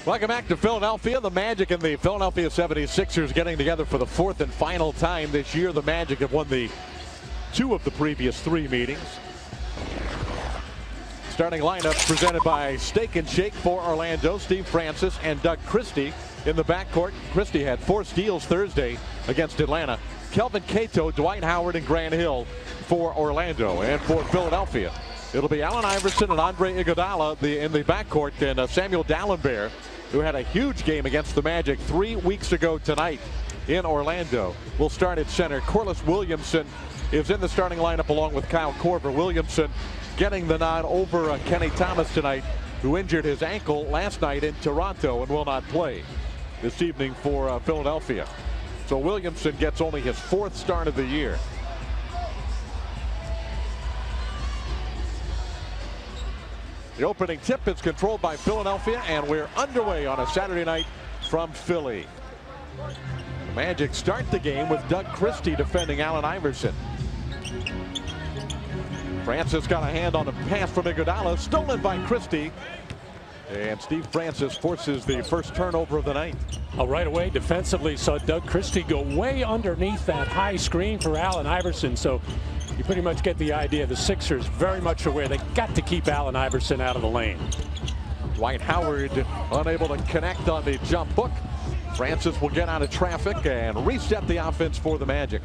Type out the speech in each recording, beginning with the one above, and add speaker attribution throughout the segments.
Speaker 1: Welcome back to Philadelphia. The Magic and the Philadelphia 76ers getting together for the fourth and final time this year. The Magic have won the 2 of the previous 3 meetings. Starting lineup presented by Steak and Shake for Orlando. Steve Francis and Doug Christie in the backcourt. Christie had 4 steals Thursday against Atlanta. Kelvin Cato, Dwight Howard, and Grant Hill for Orlando. And for Philadelphia, it'll be Allen Iverson and Andre Iguodala in the backcourt, and Samuel Dallenberg, who had a huge game against the Magic 3 weeks ago tonight in Orlando, will start at center. Corliss Williamson is in the starting lineup along with Kyle Korver. Williamson getting the nod over Kenny Thomas tonight, who injured his ankle last night in Toronto and will not play this evening for Philadelphia. So Williamson gets only his 4th start of the year. The opening tip is controlled by Philadelphia, and we're underway on a Saturday night from Philly. The Magic start the game with Doug Christie defending Allen Iverson. Francis got a hand on a pass from Iguodala, stolen by Christie. And Steve Francis forces the first turnover of the night.
Speaker 2: Right away defensively, saw Doug Christie go way underneath that high screen for Allen Iverson. So you pretty much get the idea. The Sixers very much aware they got to keep Allen Iverson out of the lane.
Speaker 1: Dwight Howard unable to connect on the jump hook. Francis will get out of traffic and reset the offense for the Magic.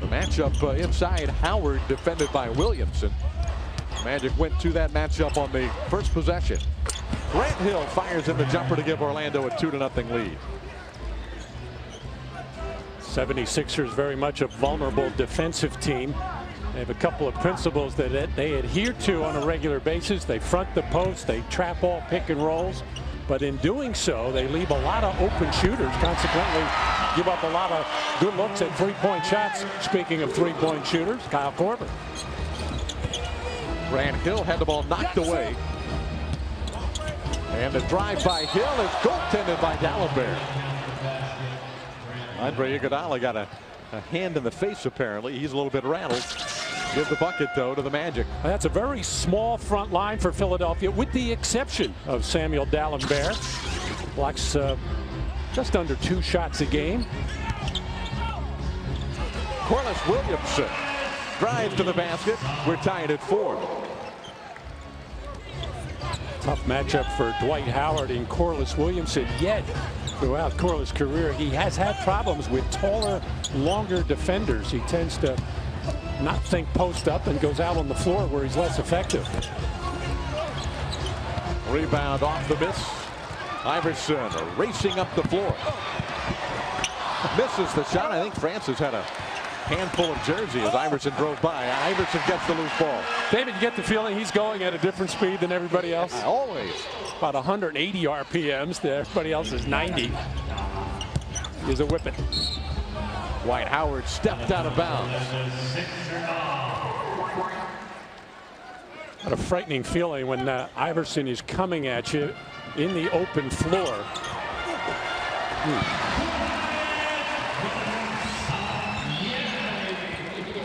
Speaker 1: The matchup inside, Howard defended by Williamson. Magic went to that matchup on the first possession. Grant Hill fires in the jumper to give Orlando a 2-0 lead.
Speaker 2: 76ers very much a vulnerable defensive team. They have a couple of principles that they adhere to on a regular basis. They front the post, they trap all pick and rolls, but in doing so they leave a lot of open shooters, consequently give up a lot of good looks at 3-point shots. Speaking of 3-point shooters, Kyle Korver.
Speaker 1: Grant Hill had the ball knocked away. And the drive by Hill is goaltended by Dallenberg. Andre Iguodala got a hand in the face apparently. He's a little bit rattled. Give the bucket though to the Magic.
Speaker 2: That's a very small front line for Philadelphia, with the exception of Samuel Dallenberg. Blocks just under 2 shots a game.
Speaker 1: Corliss Williamson drives to the basket. We're tied at 4.
Speaker 2: Tough matchup for Dwight Howard and Corliss Williamson. Yet throughout Corliss' career, he has had problems with taller, longer defenders. He tends to not think post up and goes out on the floor where he's less effective.
Speaker 1: Rebound off the miss. Iverson racing up the floor. Misses the shot. I think Francis had a handful of jersey as Iverson drove by. Iverson gets the loose ball.
Speaker 2: David, you get the feeling he's going at a different speed than everybody else?
Speaker 1: Always.
Speaker 2: About 180 RPMs. Everybody else is 90. He's a whipping.
Speaker 1: Dwight Howard stepped out of bounds.
Speaker 2: What a frightening feeling when Iverson is coming at you in the open floor.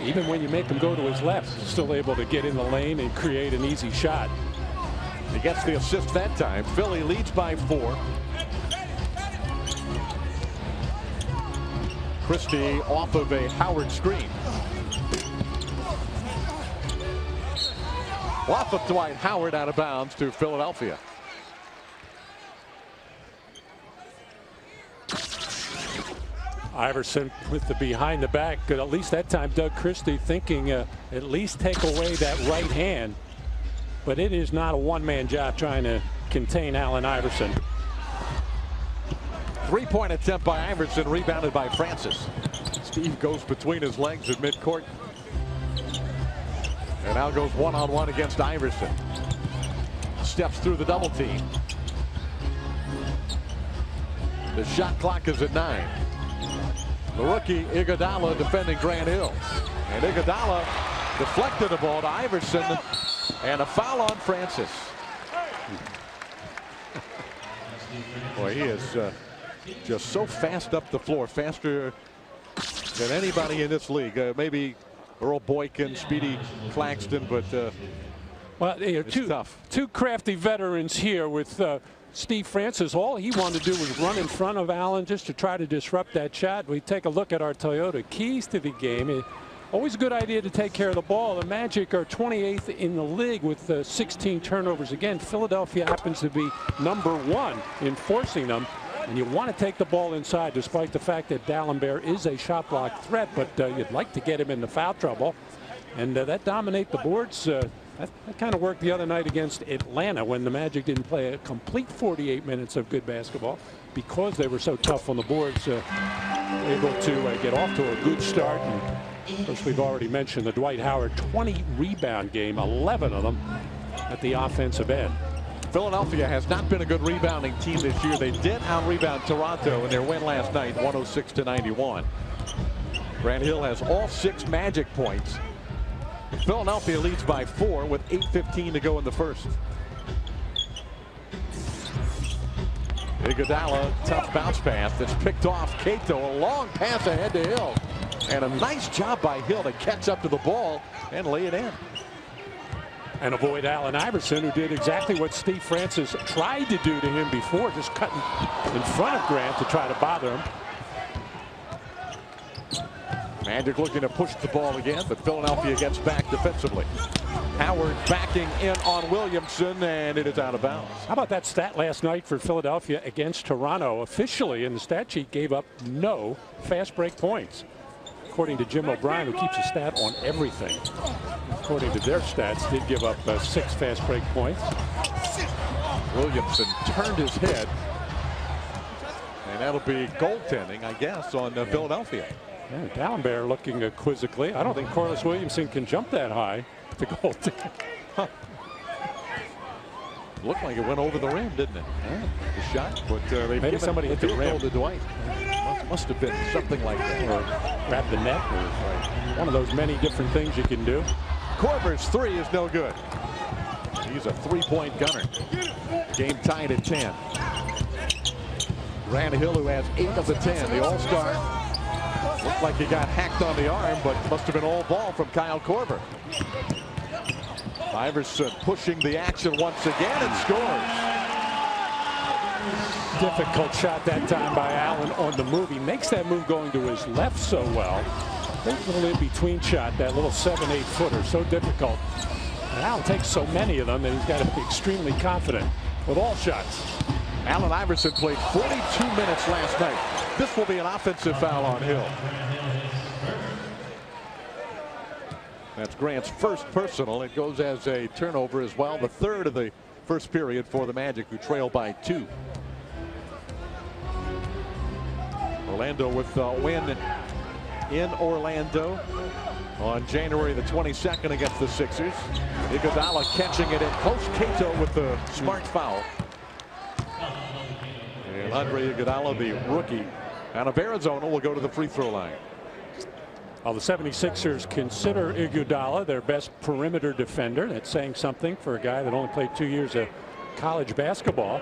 Speaker 2: Even when you make him go to his left, still able to get in the lane and create an easy shot.
Speaker 1: He gets the assist that time. Philly leads by 4. Christie off of a Howard screen. Off of Dwight Howard, out of bounds to Philadelphia.
Speaker 2: Iverson with the behind the back. At least that time Doug Christie thinking at least take away that right hand. But it is not a one-man job trying to contain Allen Iverson.
Speaker 1: 3-point attempt by Iverson, rebounded by Francis. Steve goes between his legs at midcourt. And now goes one-on-one against Iverson. Steps through the double team. The shot clock is at 9. The rookie Iguodala defending Grant Hill. And Iguodala deflected the ball to Iverson. And a foul on Francis. Boy, he is just so fast up the floor, faster than anybody in this league. Maybe Earl Boykin, Speedy Claxton, but
Speaker 2: Well,
Speaker 1: tough.
Speaker 2: Two crafty veterans here with Steve Francis. All he wanted to do was run in front of Allen just to try to disrupt that shot. We take a look at our Toyota keys to the game. Always a good idea to take care of the ball. The Magic are 28th in the league with 16 turnovers. Again, Philadelphia happens to be #1 in forcing them. And you want to take the ball inside, despite the fact that D'Alembert is a shot block threat. But you'd like to get him into foul trouble. And that dominate the boards. That kind of worked the other night against Atlanta when the Magic didn't play a complete 48 minutes of good basketball because they were so tough on the boards. Able to get off to a good start. And of course, we've already mentioned the Dwight Howard 20 rebound game, 11 of them at the offensive end.
Speaker 1: Philadelphia has not been a good rebounding team this year. They did out-rebound Toronto in their win last night, 106-91. Grant Hill has all 6 Magic points. Philadelphia leads by 4 with 8:15 to go in the first. Iguodala, tough bounce pass that's picked off Cato. A long pass ahead to Hill. And a nice job by Hill to catch up to the ball and lay it in.
Speaker 2: And avoid Allen Iverson, who did exactly what Steve Francis tried to do to him before, just cutting in front of Grant to try to bother him.
Speaker 1: Magic looking to push the ball again, but Philadelphia gets back defensively. Howard backing in on Williamson, and it is out of bounds.
Speaker 2: How about that stat last night for Philadelphia against Toronto? Officially in the stat sheet gave up no fast break points. According to Jim O'Brien, who keeps a stat on everything. According to their stats, did give up 6 fast break points.
Speaker 1: Williamson turned his head, and that'll be goaltending, I guess, on Philadelphia.
Speaker 2: Yeah, D'Alembert looking quizzically. I don't think Corliss Williamson can jump that high to goaltend.
Speaker 1: Huh. Looked like it went over the rim, didn't it? Yeah. The shot, but
Speaker 2: maybe somebody hit the rim
Speaker 1: to Dwight. Must have been something like that,
Speaker 2: or grab the net, or one of those many different things you can do.
Speaker 1: Korver's 3 is no good. He's a 3-point gunner. Game tied at 10. Grant Hill, who has 8 of the 10, the All-Star. Looked like he got hacked on the arm, but must have been all ball from Kyle Korver. Iverson pushing the action once again and scores.
Speaker 2: Difficult shot that time by Allen on the move. He makes that move going to his left so well. That little in-between shot, that little 7-8 footer, so difficult. And Allen takes so many of them that he's got to be extremely confident with all shots.
Speaker 1: Allen Iverson played 42 minutes last night. This will be an offensive foul on Hill. That's Grant's first personal. It goes as a turnover as well. The third of the first period for the Magic, who trail by 2. Orlando with the win in Orlando on January the 22nd against the Sixers. Iguodala catching it in close. Cato with the smart foul. And Andre Iguodala, the rookie out of Arizona, will go to the free throw line.
Speaker 2: Well, the 76ers consider Iguodala their best perimeter defender. That's saying something for a guy that only played 2 years of college basketball.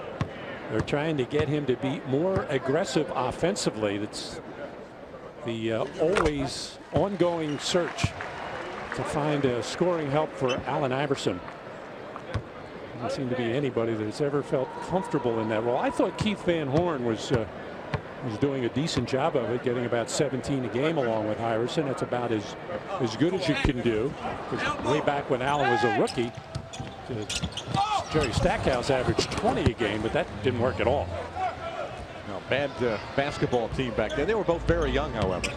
Speaker 2: They're trying to get him to be more aggressive offensively. That's the always ongoing search to find scoring help for Allen Iverson. Doesn't seem to be anybody that's ever felt comfortable in that role. I thought Keith Van Horn was doing a decent job of it, getting about 17 a game along with Iverson. That's about as good as you can do. Way back when Allen was a rookie, Jerry Stackhouse averaged 20 a game, but that didn't work at all.
Speaker 1: No, bad basketball team back then. They were both very young, however.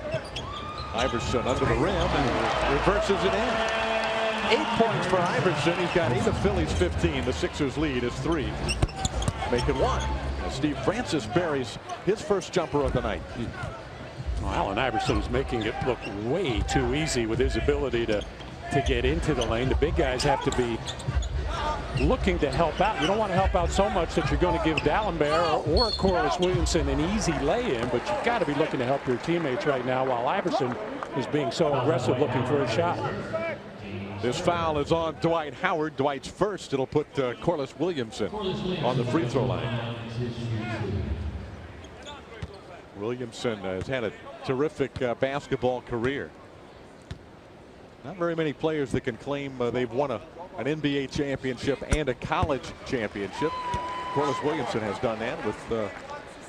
Speaker 1: Iverson under the rim and reverses it in. 8 points for Iverson. He's got 8 of Philly's 15. The Sixers lead is 3. Make it 1. As Steve Francis buries his first jumper of the night.
Speaker 2: Well, Allen Iverson is making it look way too easy with his ability to get into the lane. The big guys have to be looking to help out. You don't want to help out so much that you're going to give D'Alembert or Corliss Williamson an easy lay-in, but you've got to be looking to help your teammates right now while Iverson is being so aggressive looking for a shot.
Speaker 1: This foul is on Dwight Howard. Dwight's first. It'll put Corliss Williamson on the free throw line. Williamson has had a terrific basketball career. Not very many players that can claim they've won a an NBA championship and a college championship. Corliss Williamson has done that with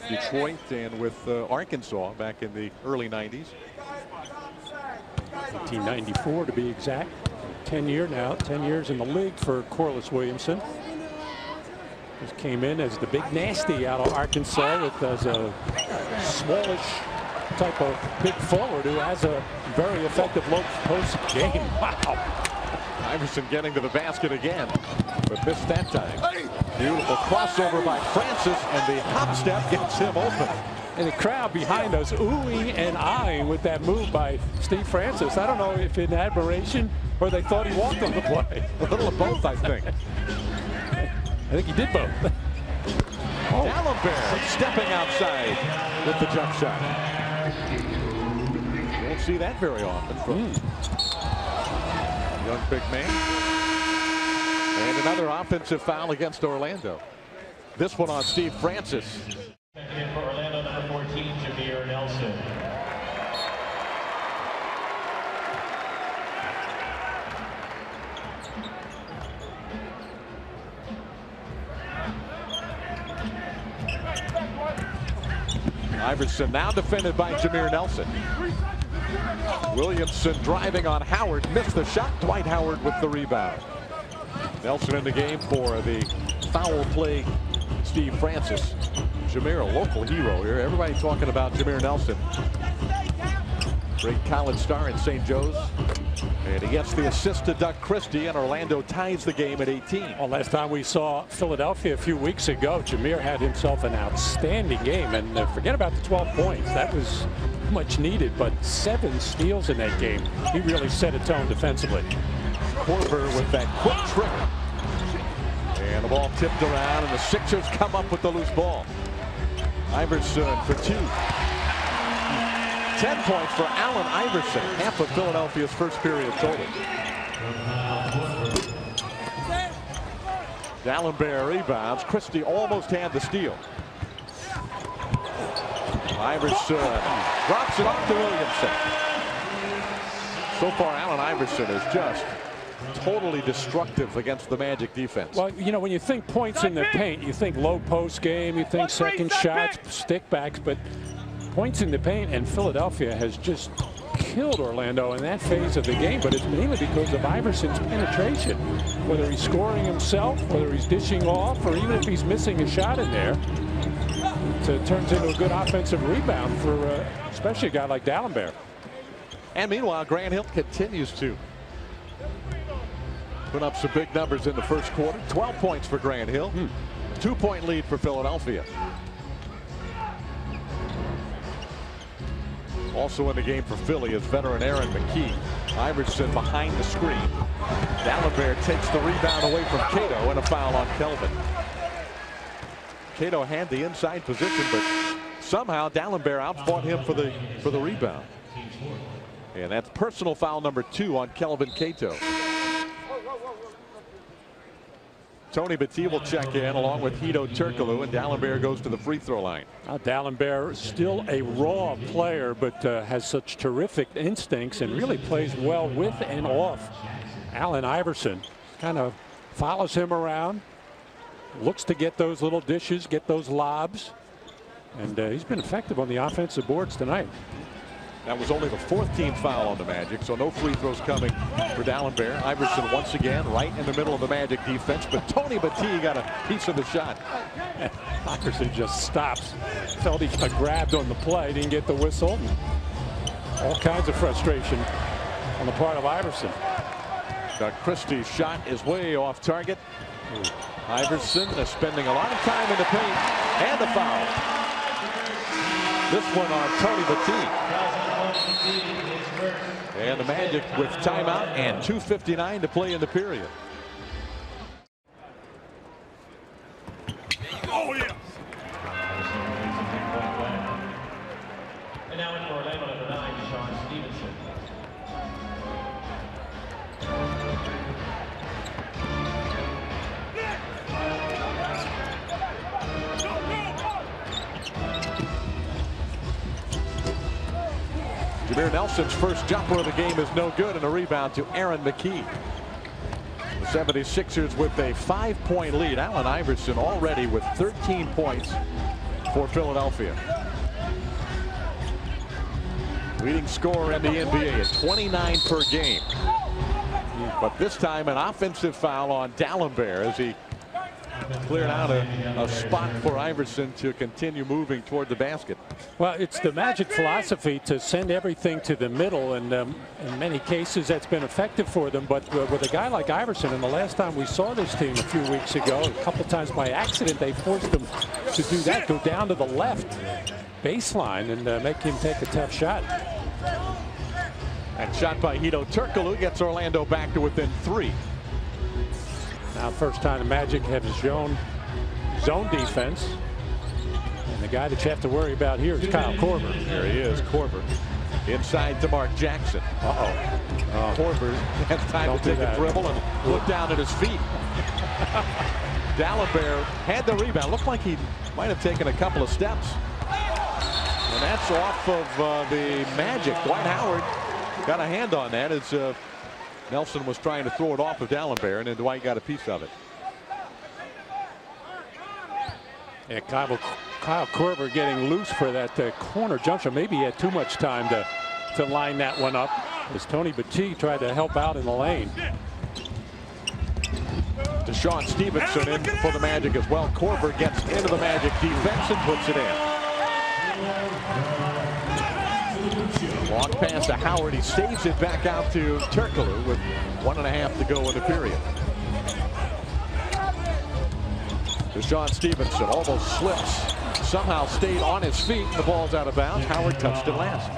Speaker 1: Detroit and with Arkansas back in the early 90s.
Speaker 2: 1994 to be exact. 10 years in the league for Corliss Williamson. Just came in as the big nasty out of Arkansas as a smallish type of big forward who has a very effective low post game. Wow.
Speaker 1: Iverson getting to the basket again, but missed that time. Beautiful crossover by Francis, and the hop step gets him open.
Speaker 2: And the crowd behind us oohing and eyeing with that move by Steve Francis. I don't know if in admiration or they thought he walked on the play.
Speaker 1: A little of both, I think.
Speaker 2: I think he did both.
Speaker 1: D'Alembert stepping outside with the jump shot. You won't see that very often from young big man. And another offensive foul against Orlando. This one on Steve Francis.
Speaker 3: In for Orlando, number 14, Jameer Nelson.
Speaker 1: Iverson now defended by Jameer Nelson. Williamson driving on Howard, missed the shot. Dwight Howard with the rebound. Nelson in the game for the foul play Steve Francis. Jameer, a local hero here. Everybody talking about Jameer Nelson. Great college star in St. Joe's. And he gets the assist to Doug Christie, and Orlando ties the game at 18.
Speaker 2: Well, last time we saw Philadelphia a few weeks ago, Jameer had himself an outstanding game. And forget about the 12 points. That was much needed, but 7 steals in that game. He really set a tone defensively.
Speaker 1: Korver with that quick trick. And the ball tipped around, and the Sixers come up with the loose ball. Iverson for 2. 10 points for Allen Iverson, half of Philadelphia's first period total. D'Alembert rebounds. Christie almost had the steal. Iverson drops it off to Williamson. So far, Allen Iverson is just totally destructive against the Magic defense.
Speaker 2: Well, you know, when you think points in the paint, you think low post game, you think second shots, stick backs, but points in the paint, and Philadelphia has just killed Orlando in that phase of the game, but it's mainly because of Iverson's penetration. Whether he's scoring himself, whether he's dishing off, or even if he's missing a shot in there, it turns into a good offensive rebound for especially a guy like D'Alembert.
Speaker 1: And meanwhile, Grant Hill continues to put up some big numbers in the first quarter. 12 points for Grant Hill. 2-point lead for Philadelphia. Also in the game for Philly is veteran Aaron McKee. Iverson behind the screen. D'Alembert takes the rebound away from Cato, and a foul on Kelvin. Cato had the inside position, but somehow D'Alembert outfought him for the rebound. And that's personal foul number 2 on Kelvin Cato. Tony Battie will check in along with Hedo Turkoglu, and D'Alembert goes to the free throw line.
Speaker 2: D'Alembert still a raw player, but has such terrific instincts and really plays well with and off Allen Iverson. Kind of follows him around, looks to get those little dishes, get those lobs, and he's been effective on the offensive boards tonight.
Speaker 1: That was only the 4th team foul on the Magic, so no free throws coming for D'Alembert. Iverson once again right in the middle of the Magic defense, but Tony Battie got a piece of the shot.
Speaker 2: Iverson just stops. Felt he got grabbed on the play, didn't get the whistle. All kinds of frustration on the part of Iverson.
Speaker 1: Doug Christie's shot is way off target. Iverson is spending a lot of time in the paint, and a foul. This one on Tony Battie. And the Magic with timeout and 2:59 to play in the period.
Speaker 3: Oh, yeah. And now in for Orlando, number 9, Sean Stevenson.
Speaker 1: Jameer Nelson's first jumper of the game is no good, and a rebound to Aaron McKee. The 76ers with a 5-point lead. Allen Iverson already with 13 points for Philadelphia. Leading scorer in the NBA at 29 per game. But this time an offensive foul on D'Alembert as he cleared out a spot for Iverson to continue moving toward the basket.
Speaker 2: Well, it's the Magic philosophy to send everything to the middle, and in many cases that's been effective for them. But with a guy like Iverson, and the last time we saw this team a few weeks ago, a couple times by accident, they forced them to do that, go down to the left baseline and make him take a tough shot.
Speaker 1: And shot by Hedo Turkoglu gets Orlando back to within 3.
Speaker 2: Now, first time the Magic have shown zone defense. And the guy that you have to worry about here is Kyle Korver.
Speaker 1: There he is, Korver. Inside to Mark Jackson. Korver has time to take a dribble and look down at his feet. D'Alembert had the rebound. Looked like he might have taken a couple of steps. And that's off of the Magic. Dwight Howard got a hand on that as Nelson was trying to throw it off of D'Alembert, and then Dwight got a piece of it.
Speaker 2: Yeah, Kyle Korver getting loose for that corner jumper. Maybe he had too much time to line that one up as Tony Battie tried to help out in the lane.
Speaker 1: Deshaun Stevenson in for the Magic as well. Korver gets into the Magic defense and puts it in. Long pass to Howard. He saves it back out to Turkoglu with 1.5 to go in the period. Deshaun Stevenson almost slips. Somehow stayed on his feet. The ball's out of bounds. Howard touched it last.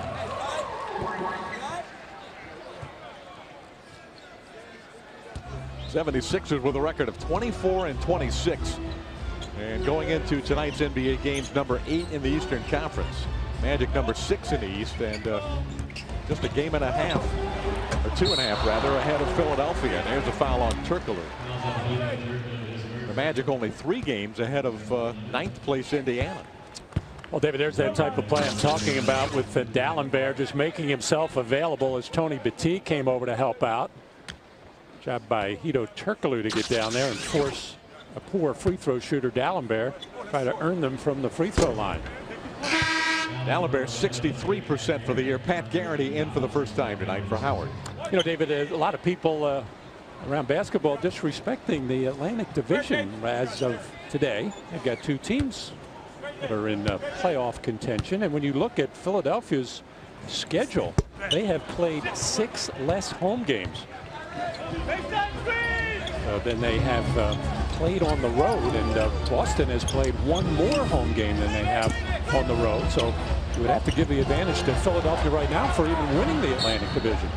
Speaker 1: '76ers with a record of 24-26. And going into tonight's NBA games, number 8 in the Eastern Conference. Magic number 6 in the East, and just a game and a half, or 2.5 rather, ahead of Philadelphia. And there's a foul on Turkoglu. The Magic only 3 games ahead of 9th place Indiana.
Speaker 2: Well, David, there's that type of play I'm talking about with D'Alembert just making himself available as Tony Battie came over to help out. Job by Hedo Turkoglu to get down there and force a poor free throw shooter D'Alembert try to earn them from the free throw line.
Speaker 1: D'Alembert 63% for the year. Pat Garrity in for the first time tonight for Howard.
Speaker 2: You know, David, a lot of people around basketball disrespecting the Atlantic Division as of today. They've got 2 teams that are in playoff contention, and when you look at Philadelphia's schedule, they have played 6 less home games than they have played on the road, and Boston has played 1 more home game than they have on the road. So you would have to give the advantage to Philadelphia right now for even winning the Atlantic Division.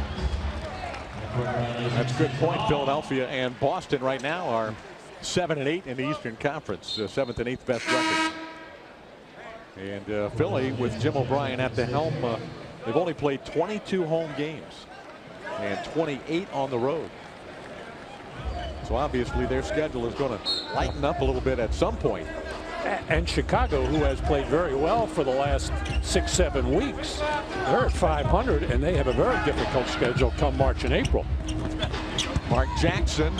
Speaker 1: That's a good point. Philadelphia and Boston right now are 7 and 8 in the Eastern Conference, 7th and 8th best records. And Philly with Jim O'Brien at the helm, they've only played 22 home games and 28 on the road. So obviously their schedule is going to lighten up a little bit at some point.
Speaker 2: And Chicago, who has played very well for the last 6-7 weeks, they're at 500, and they have a very difficult schedule come March and April.
Speaker 1: Mark Jackson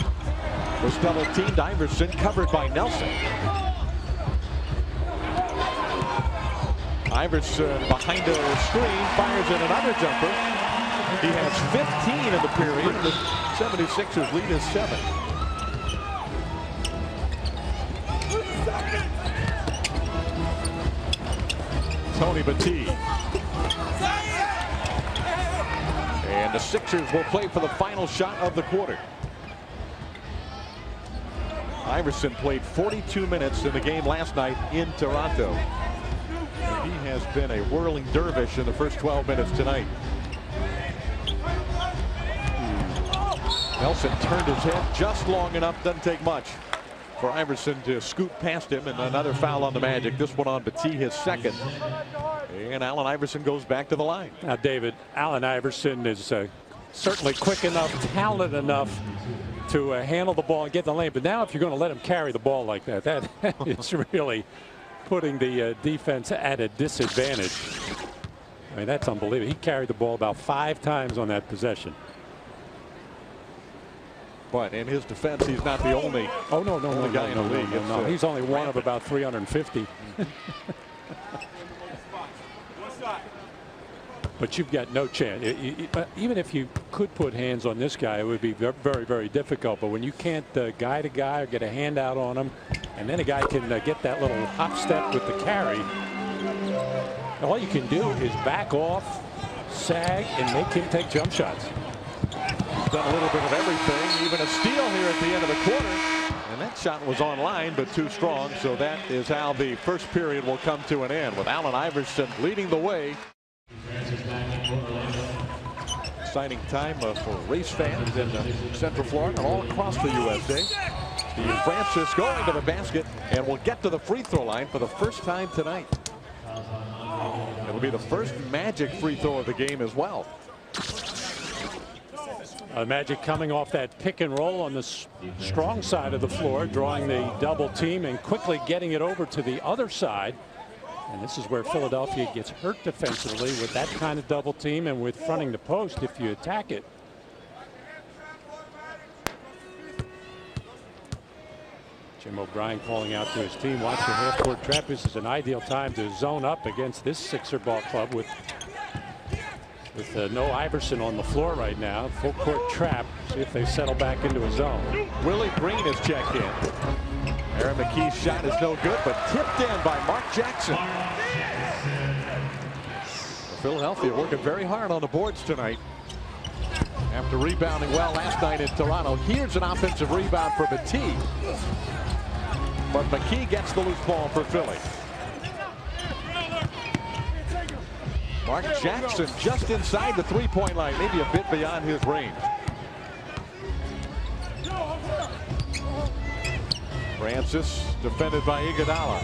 Speaker 1: was double teamed. Iverson covered by Nelson. Iverson behind the screen fires in another jumper. He has 15 in the period. The 76ers lead is 7. Tony Battie. And the Sixers will play for the final shot of the quarter. Iverson played 42 minutes in the game last night in Toronto. And he has been a whirling dervish in the first 12 minutes tonight. Nelson turned his head just long enough. Doesn't take much for Iverson to scoot past him, and another foul on the Magic. This one on Battie, his second. And Allen Iverson goes back to the line.
Speaker 2: Now, David, Allen Iverson is certainly quick enough, talented enough to handle the ball and get the lane. But now if you're going to let him carry the ball like that, that is really putting the defense at a disadvantage. I mean, that's unbelievable. He carried the ball about 5 times on that possession.
Speaker 1: But in his defense, he's not the only guy in the league.
Speaker 2: No. He's only one of about 350. But you've got no chance. Even if you could put hands on this guy, it would be very, very difficult. But when you can't guy to guy or get a hand out on him, and then a guy can get that little hop step with the carry, all you can do is back off, sag, and make him take jump shots.
Speaker 1: He's done a little bit of everything, even a steal here at the end of the quarter. And that shot was on line, but too strong. So that is how the first period will come to an end, with Allen Iverson leading the way. Exciting time for race fans in Central Florida and all across the USA. Steve Francis going to the basket and will get to the free throw line for the first time tonight. It'll be the first Magic free throw of the game as well.
Speaker 2: Magic coming off that pick and roll on the strong side of the floor, drawing the double team and quickly getting it over to the other side. And this is where Philadelphia gets hurt defensively with that kind of double team and with fronting the post if you attack it. Jim O'Brien calling out to his team, watch your half-court trap. This is an ideal time to zone up against this Sixer ball club with no Iverson on the floor right now. Full court trap. See if they settle back into a zone.
Speaker 1: Willie Green is checked in. Aaron McKee's shot is no good, but tipped in by Mark Jackson. Philadelphia working very hard on the boards tonight. After rebounding well last night in Toronto, here's an offensive rebound for McKee. But McKee gets the loose ball for Philly. Mark Jackson just inside the three-point line, maybe a bit beyond his range. Francis defended by Iguodala.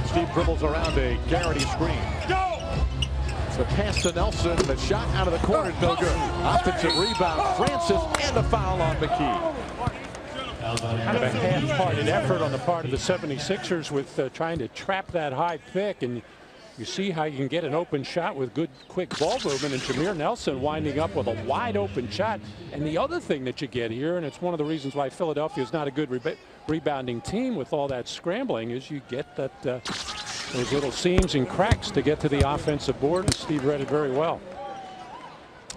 Speaker 1: Steve dribbles around a Garrity screen. The pass to Nelson. The shot out of the corner is no good. Offensive rebound, Francis, and a foul on McKee.
Speaker 2: Kind of a half-hearted effort on the part of the 76ers with trying to trap that high pick, and you see how you can get an open shot with good quick ball movement, and Jameer Nelson winding up with a wide open shot. And the other thing that you get here, and it's one of the reasons why Philadelphia is not a good rebounding team with all that scrambling, is you get that those little seams and cracks to get to the offensive board, and Steve read it very well.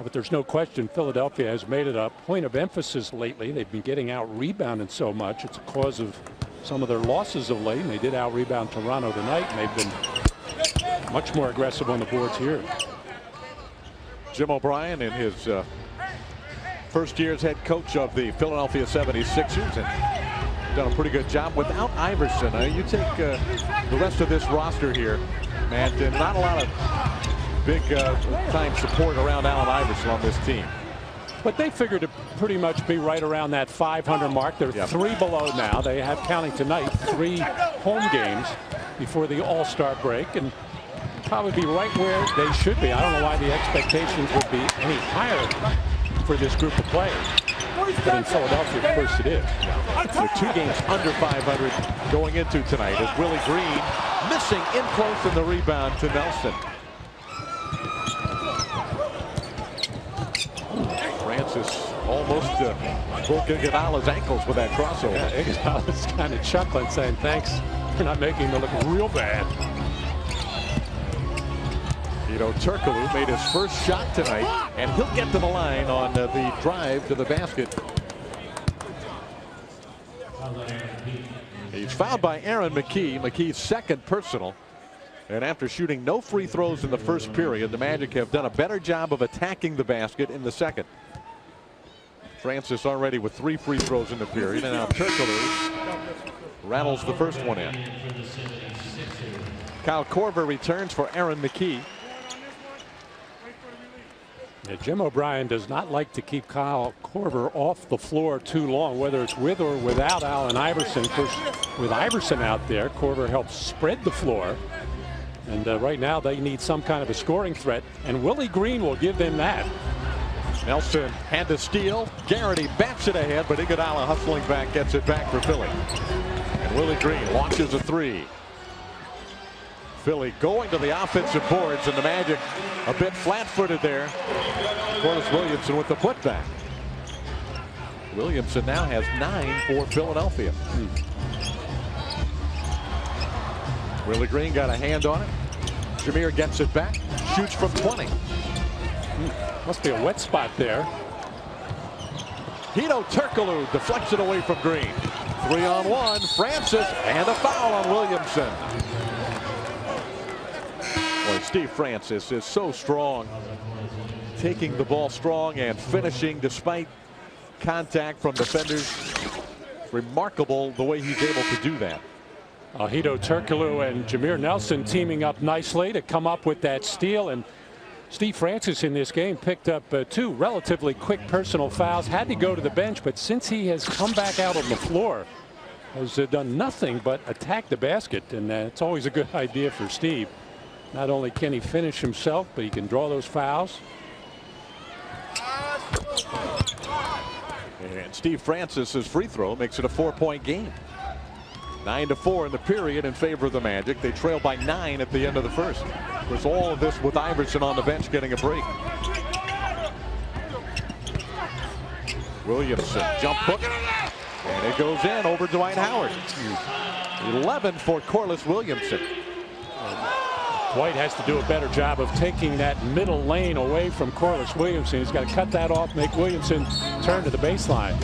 Speaker 2: But there's no question Philadelphia has made it a point of emphasis lately. They've been getting out rebounded so much. It's a cause of some of their losses of late, and they did out rebound Toronto tonight, and they've been much more aggressive on the boards here.
Speaker 1: Jim O'Brien in his first year as head coach of the Philadelphia 76ers, and done a pretty good job without Iverson. You take the rest of this roster here, Matt, and not a lot of big time support around Allen Iverson on this team.
Speaker 2: But they figured to pretty much be right around that 500 mark. They're 3 below now. They have, counting tonight, 3 home games before the All-Star break, and probably be right where they should be. I don't know why the expectations would be any higher for this group of players. But in Philadelphia, of course, it is.
Speaker 1: They're 2 games under 500 going into tonight, as Willie Green missing in close in the rebound to Nelson. Francis almost broke Iguodala's ankles with that crossover.
Speaker 2: Yeah, Iguodala's kind of chuckling, saying, thanks for not making me look real bad.
Speaker 1: Turkoglu made his first shot tonight, and he'll get to the line on the drive to the basket. He's fouled by Aaron McKee. McKee's second personal. And after shooting no free throws in the first period, the Magic have done a better job of attacking the basket in the second. Francis already with 3 free throws in the period, and now Turkoglu rattles the first one in. Kyle Korver returns for Aaron McKee.
Speaker 2: Yeah, Jim O'Brien does not like to keep Kyle Korver off the floor too long, whether it's with or without Allen Iverson. Of course, with Iverson out there, Korver helps spread the floor. And right now they need some kind of a scoring threat, and Willie Green will give them that.
Speaker 1: Nelson had to steal. Garrity bats it ahead, but Iguodala hustling back gets it back for Philly. And Willie Green launches a 3. Philly going to the offensive boards, and the Magic a bit flat-footed there. Corliss Williamson with the putback. Williamson now has 9 for Philadelphia. Willie Green got a hand on it. Jameer gets it back, shoots from 20.
Speaker 2: Must be a wet spot there.
Speaker 1: Hedo Turkoglu deflects it away from Green. 3-on-1, Francis, and a foul on Williamson. Boy, Steve Francis is so strong, taking the ball strong and finishing despite contact from defenders. Remarkable the way he's able to do that.
Speaker 2: Hedo Turkoglu and Jameer Nelson teaming up nicely to come up with that steal. And Steve Francis in this game picked up 2 relatively quick personal fouls, had to go to the bench, but since he has come back out on the floor, has done nothing but attack the basket, and it's always a good idea for Steve. Not only can he finish himself, but he can draw those fouls.
Speaker 1: And Steve Francis's free throw makes it a 4-point game. 9-4 in the period in favor of the Magic. They trail by 9 at the end of the first. There's all of this with Iverson on the bench getting a break. Williamson jump hook, and it goes in over Dwight Howard. 11 for Corliss Williamson.
Speaker 2: Dwight has to do a better job of taking that middle lane away from Corliss Williamson. He's got to cut that off, make Williamson turn to the baseline.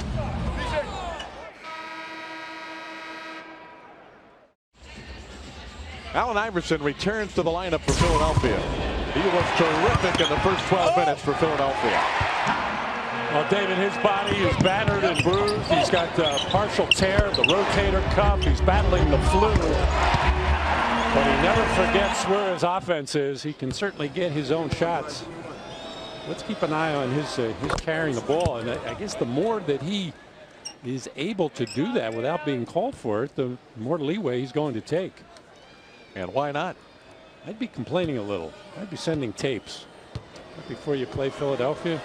Speaker 1: Allen Iverson returns to the lineup for Philadelphia. He was terrific in the first 12 minutes for Philadelphia.
Speaker 2: Well, David, his body is battered and bruised. He's got a partial tear of the rotator cuff. He's battling the flu. But he never forgets where his offense is. He can certainly get his own shots. Let's keep an eye on his carrying the ball. And I guess the more that he is able to do that without being called for it, the more leeway he's going to take.
Speaker 1: And why not?
Speaker 2: I'd be complaining a little. I'd be sending tapes. Before you play Philadelphia,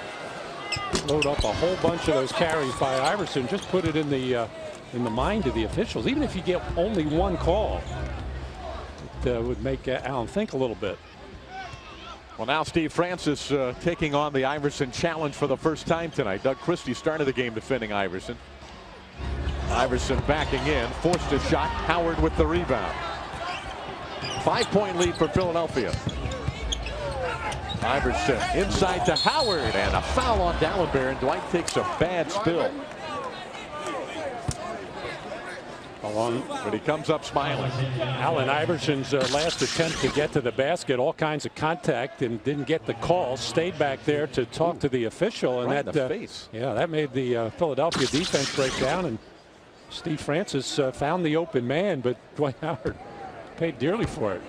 Speaker 2: load up a whole bunch of those carries by Iverson. Just put it in the mind of the officials. Even if you get only one call, it would make Allen think a little bit.
Speaker 1: Well, now Steve Francis taking on the Iverson challenge for the first time tonight. Doug Christie started the game defending Iverson. Iverson backing in, forced a shot. Howard with the rebound. 5-point lead for Philadelphia. Iverson inside to Howard, and a foul on Dallenberg, and Dwight takes a bad spill. But he comes up smiling.
Speaker 2: Allen Iverson's last attempt to get to the basket, all kinds of contact, and didn't get the call. Stayed back there to talk to the official, and
Speaker 1: right
Speaker 2: that
Speaker 1: in the face.
Speaker 2: Yeah, that made the Philadelphia defense break down, and Steve Francis found the open man, but Dwight Howard paid dearly for it.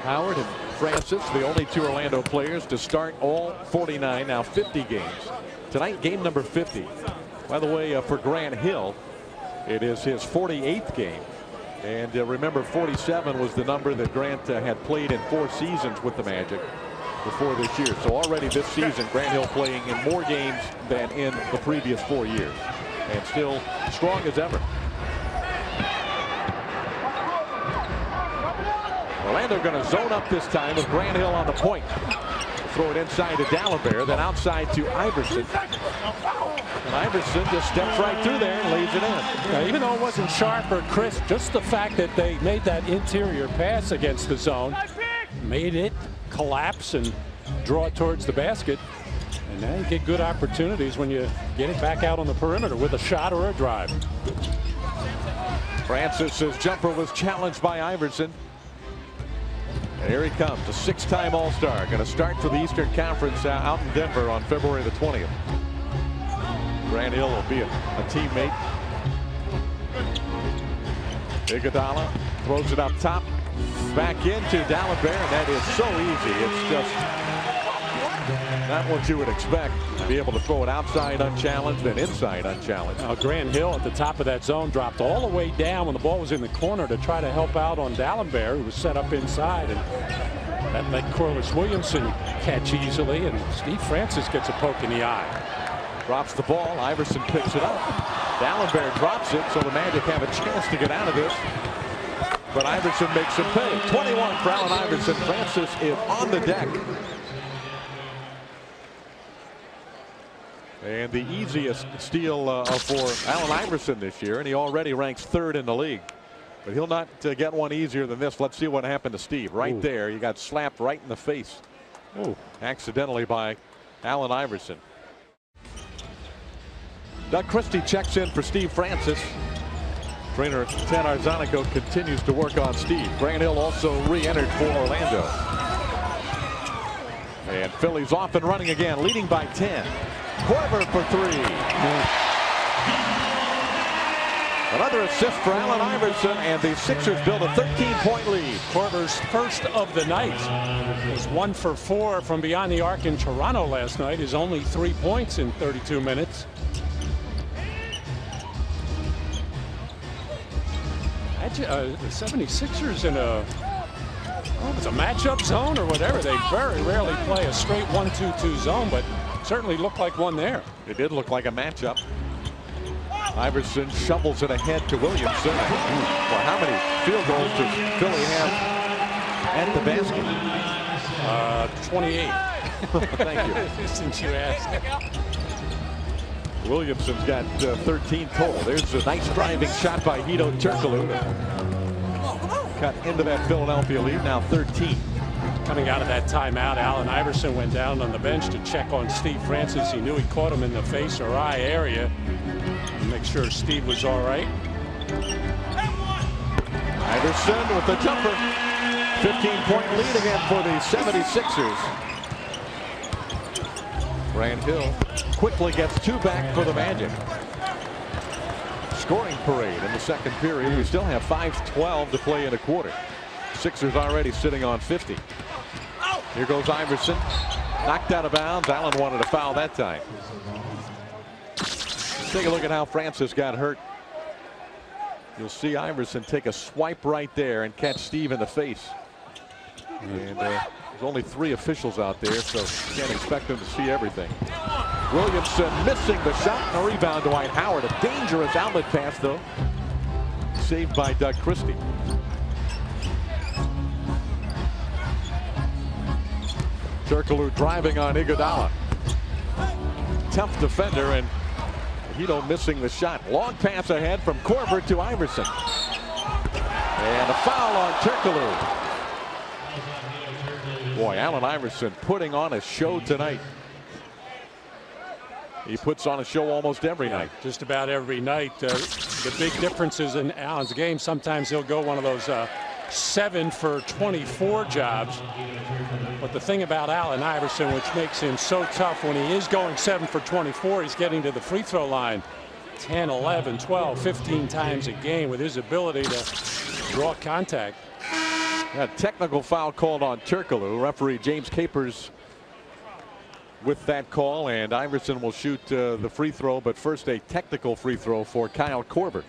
Speaker 1: Howard and Francis, the only 2 Orlando players to start all 49, now 50 games. Tonight, game number 50. By the way, for Grant Hill, it is his 48th game. And remember, 47 was the number that Grant had played in 4 seasons with the Magic before this year. So already this season, Grant Hill playing in more games than in the previous 4 years. And still strong as ever. Orlando going to zone up this time with Grant Hill on the point. Throw it inside to Dallenberg, then outside to Iverson. And Iverson just steps right through there and lays it in.
Speaker 2: Yeah, even though it wasn't sharp or crisp, just the fact that they made that interior pass against the zone made it collapse and draw it towards the basket. And now you get good opportunities when you get it back out on the perimeter with a shot or a drive.
Speaker 1: Francis's jumper was challenged by Iverson. And here he comes, a 6-time All-Star, going to start for the Eastern Conference out in Denver on February the 20th. Grant Hill will be a teammate. Iguodala throws it up top, back into Dallenberg, and that is so easy. It's just not what you would expect. To be able to throw it outside unchallenged, then inside unchallenged.
Speaker 2: Now Grant Hill at the top of that zone dropped all the way down when the ball was in the corner to try to help out on Dallenberg, who was set up inside, and that let Corliss Williamson catch easily, and Steve Francis gets a poke in the eye.
Speaker 1: Drops the ball. Iverson picks it up. Dallenberg drops it, so the Magic have a chance to get out of this. but Iverson makes him pay. 21 for Allen Iverson. Francis is on the deck. And the easiest steal for Allen Iverson this year, and he already ranks 3rd in the league. But he'll not get one easier than this. Let's see what happened to Steve. Right there, he got slapped right in the face. Accidentally by Allen Iverson. Doug Christie checks in for Steve Francis. Trainer Ted Arzanico continues to work on Steve. Grant Hill also re-entered for Orlando. And Philly's off and running again, leading by 10. Korver for 3. Another assist for Allen Iverson, and the Sixers build a 13-point lead.
Speaker 2: Korver's first of the night. Was 1 for 4 from beyond the arc in Toronto last night. His only 3 points in 32 minutes. The 76ers in it's a matchup zone or whatever. They very rarely play a straight 1-2-2 zone, but certainly looked like one there.
Speaker 1: It did look like a matchup. Iverson shovels it ahead to Williamson. Well, how many field goals does Philly have at the basket?
Speaker 2: 28.
Speaker 1: Thank you.
Speaker 2: Since you asked.
Speaker 1: Williamson's got 13 total. There's a nice driving shot by Hedo Turkoglu. Cut into that Philadelphia lead, now 13.
Speaker 2: Coming out of that timeout, Allen Iverson went down on the bench to check on Steve Francis. He knew he caught him in the face or eye area. Make sure Steve was all right.
Speaker 1: Iverson with the jumper. 15-point lead again for the 76ers. Grant Hill quickly gets 2 back for the Magic. Scoring parade in the second period. We still have 5:12 to play in a quarter. Sixers already sitting on 50. Here goes Iverson. Knocked out of bounds. Allen wanted a foul that time. Take a look at how Francis got hurt. You'll see Iverson take a swipe right there and catch Steve in the face. And there's only 3 officials out there, so you can't expect them to see everything. Williamson missing the shot and a rebound to Dwight Howard. A dangerous outlet pass, though. Saved by Doug Christie. Turkoglu driving on Iguodala. Tough defender, and Hedo missing the shot. Long pass ahead from Korver to Iverson. And a foul on Turkoglu. Boy, Allen Iverson putting on a show tonight. He puts on a show almost every night.
Speaker 2: Just about every night. The big differences in Allen's game, sometimes he'll go one of those 7 for 24 jobs. But the thing about Allen Iverson, which makes him so tough, when he is going 7 for 24, he's getting to the free throw line 10, 11, 12, 15 times a game with his ability to draw contact.
Speaker 1: A technical foul called on Turkoglu. Referee James Capers with that call, and Iverson will shoot the free throw, but first a technical free throw for Kyle Korver.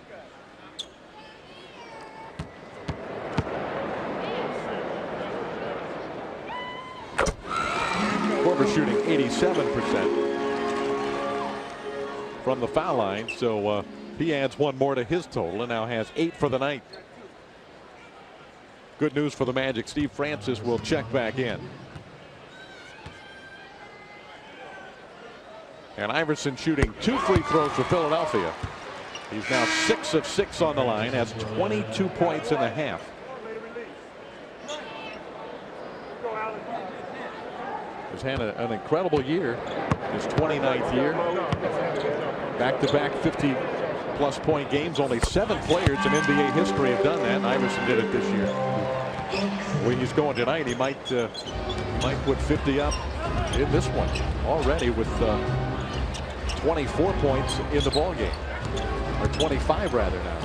Speaker 1: Korver shooting 87% from the foul line, so he adds 1 more to his total and now has 8 for the night. Good news for the Magic. Steve Francis will check back in. And Iverson shooting 2 free throws for Philadelphia. He's now 6 of 6 on the line, has 22 points in the half. He's had an incredible year, his 29th year. Back-to-back 50-plus point games. Only 7 players in NBA history have done that, and Iverson did it this year. Where he's going tonight, he might put 50 up in this one already with 24 points in the ball game, or 25 rather now.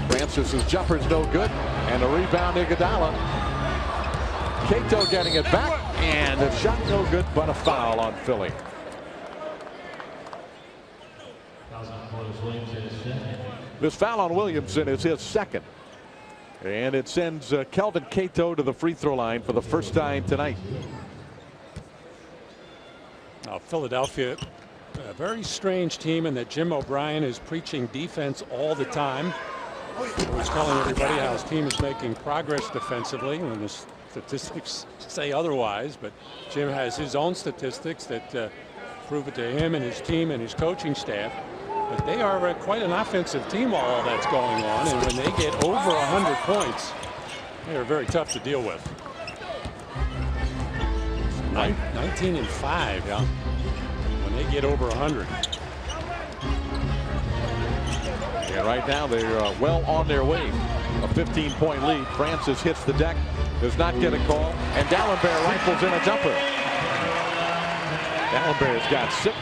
Speaker 1: Francis's jumper's no good, and a rebound Iguodala. Cato getting it back, and a shot no good, but a foul on Philly. This foul on Williamson is his 2nd. And it sends Kelvin Cato to the free throw line for the first time tonight.
Speaker 2: Philadelphia, a very strange team in that Jim O'Brien is preaching defense all the time. was telling everybody how his team is making progress defensively when the statistics say otherwise. But Jim has his own statistics that prove it to him and his team and his coaching staff. But they are quite an offensive team while all that's going on. And when they get over 100 points, they are very tough to deal with. 19 and 5. Yeah. When they get over 100.
Speaker 1: Yeah, right now they're well on their way. A 15-point lead. Francis hits the deck, does not get a call, and D'Alembert rifles in a jumper. D'Alembert's got 6.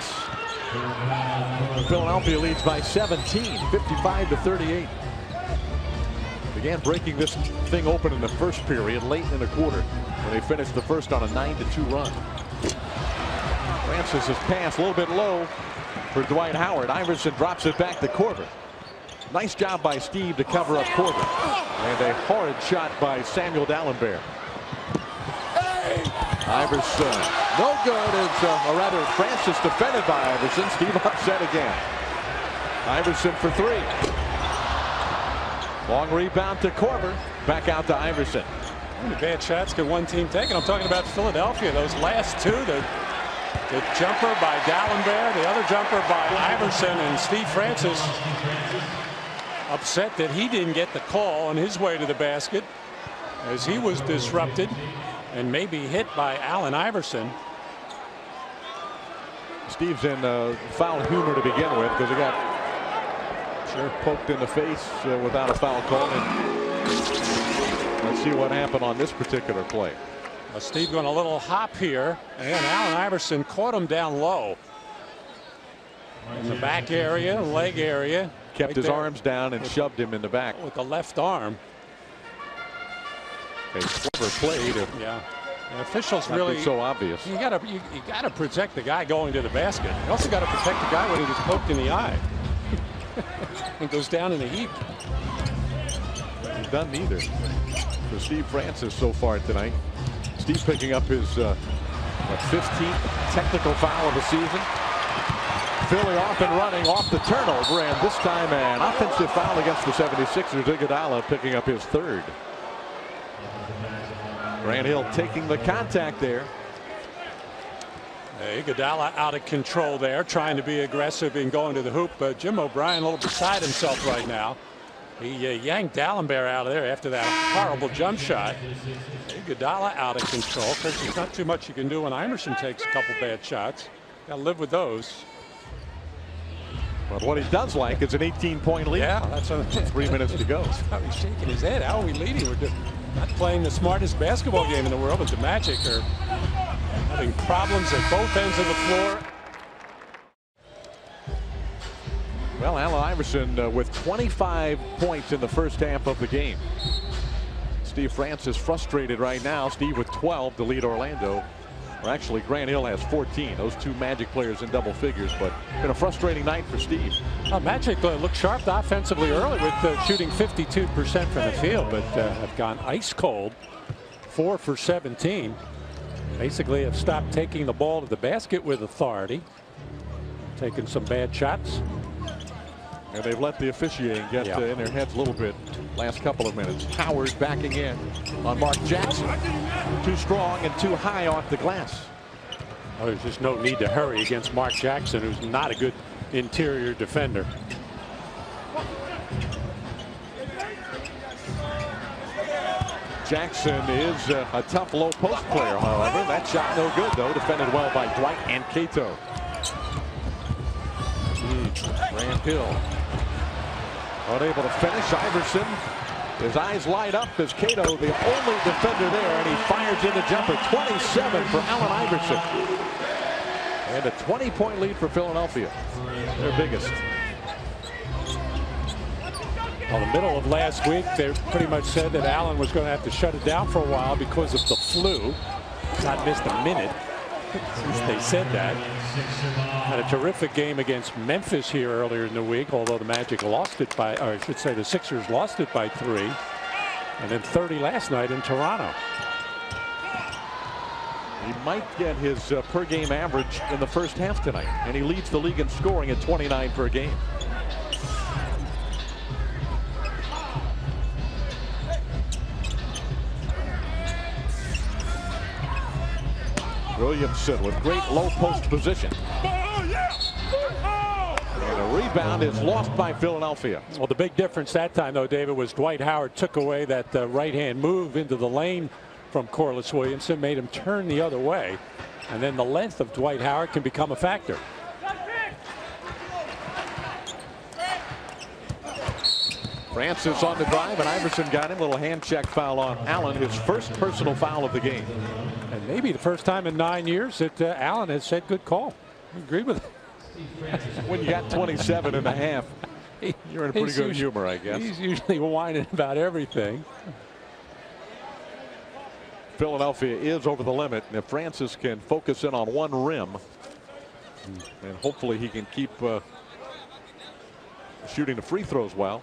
Speaker 1: Philadelphia leads by 17, 55-38. Began breaking this thing open in the first period, late in the quarter, when they finished the first on a 9-2 run. Francis' pass a little bit low for Dwight Howard. Iverson drops it back to Korver. Nice job by Steve to cover up Korver. And a horrid shot by Samuel D'Alembert. Iverson, no good. It's or rather Francis defended by Iverson. Steve upset again. Iverson for 3. Long rebound to Korver. Back out to Iverson.
Speaker 2: How many bad shots can one team take? And I'm talking about Philadelphia. Those last two, the jumper by D'Alembert, the other jumper by Iverson, and Steve Francis upset that he didn't get the call on his way to the basket as he was disrupted and maybe hit by Allen Iverson.
Speaker 1: Steve's in foul humor to begin with because he got poked in the face without a foul call. And let's see what happened on this particular play.
Speaker 2: Steve going a little hop here, and Allen Iverson caught him down low in the back area, leg area.
Speaker 1: Kept his arms down and shoved him in the back
Speaker 2: with the left arm.
Speaker 1: A clever play to
Speaker 2: the officials really
Speaker 1: so obvious.
Speaker 2: You gotta protect the guy going to the basket. You also got to protect the guy when he gets poked in the eye and goes down in a heap.
Speaker 1: He's done neither for Steve Francis so far tonight. Steve picking up his 15th technical foul of the season. Philly off and running off the turnover, and this time an offensive foul against the 76ers. Iguodala picking up his 3rd. Grant Hill taking the contact there.
Speaker 2: Iguodala out of control there, trying to be aggressive and going to the hoop. Jim O'Brien a little beside himself right now. He yanked D'Alembert out of there after that horrible jump shot. Iguodala out of control. Of course, there's not too much you can do when Iverson takes a couple bad shots. Got to live with those.
Speaker 1: But what he does like is an 18-point lead.
Speaker 2: Yeah, that's
Speaker 1: 3 minutes to go.
Speaker 2: He's shaking his head. How are we leading? We're not playing the smartest basketball game in the world, but the Magic are having problems at both ends of the floor.
Speaker 1: Well, Allen Iverson with 25 points in the first half of the game. Steve Francis frustrated right now. Steve with 12 to lead Orlando. Or actually, Grant Hill has 14. Those two Magic players in double figures, but been a frustrating night for Steve.
Speaker 2: Magic looked sharp offensively early with shooting 52% from the field, but have gone ice cold. 4 for 17. Basically have stopped taking the ball to the basket with authority. Taking some bad shots.
Speaker 1: And they've let the officiating get in their heads a little bit last couple of minutes. Howard backing in on Mark Jackson. Too strong and too high off the glass.
Speaker 2: Oh, there's just no need to hurry against Mark Jackson, who's not a good interior defender.
Speaker 1: Jackson is a tough low post player, however. That shot no good, though. Defended well by Dwight and Cato. Grant Hill unable to finish. Iverson, his eyes light up as Cato, the only defender there, and he fires in the jumper. 27 for Allen Iverson. And a 20-point lead for Philadelphia. Their biggest.
Speaker 2: Well, the middle of last week, they pretty much said that Allen was going to have to shut it down for a while because of the flu. Not missed a minute since they said that. Had a terrific game against Memphis here earlier in the week, although the Magic lost it by, or I should say the Sixers lost it by 3. And then 30 last night in Toronto.
Speaker 1: He might get his per game average in the first half tonight, and he leads the league in scoring at 29 per game. Williamson with great low post position. And a rebound is lost by Philadelphia.
Speaker 2: Well, the big difference that time, though, David, was Dwight Howard took away that right-hand move into the lane from Corliss Williamson, made him turn the other way. And then the length of Dwight Howard can become a factor.
Speaker 1: Francis on the drive, and Iverson got him. A little hand check foul on Allen, his first personal foul of the game.
Speaker 2: And maybe the first time in 9 years that Allen has said good call. I agree with it.
Speaker 1: When you got 27 and a half, you're in pretty good humor, I guess.
Speaker 2: He's usually whining about everything.
Speaker 1: Philadelphia is over the limit, and if Francis can focus in on one rim, and hopefully he can keep shooting the free throws well.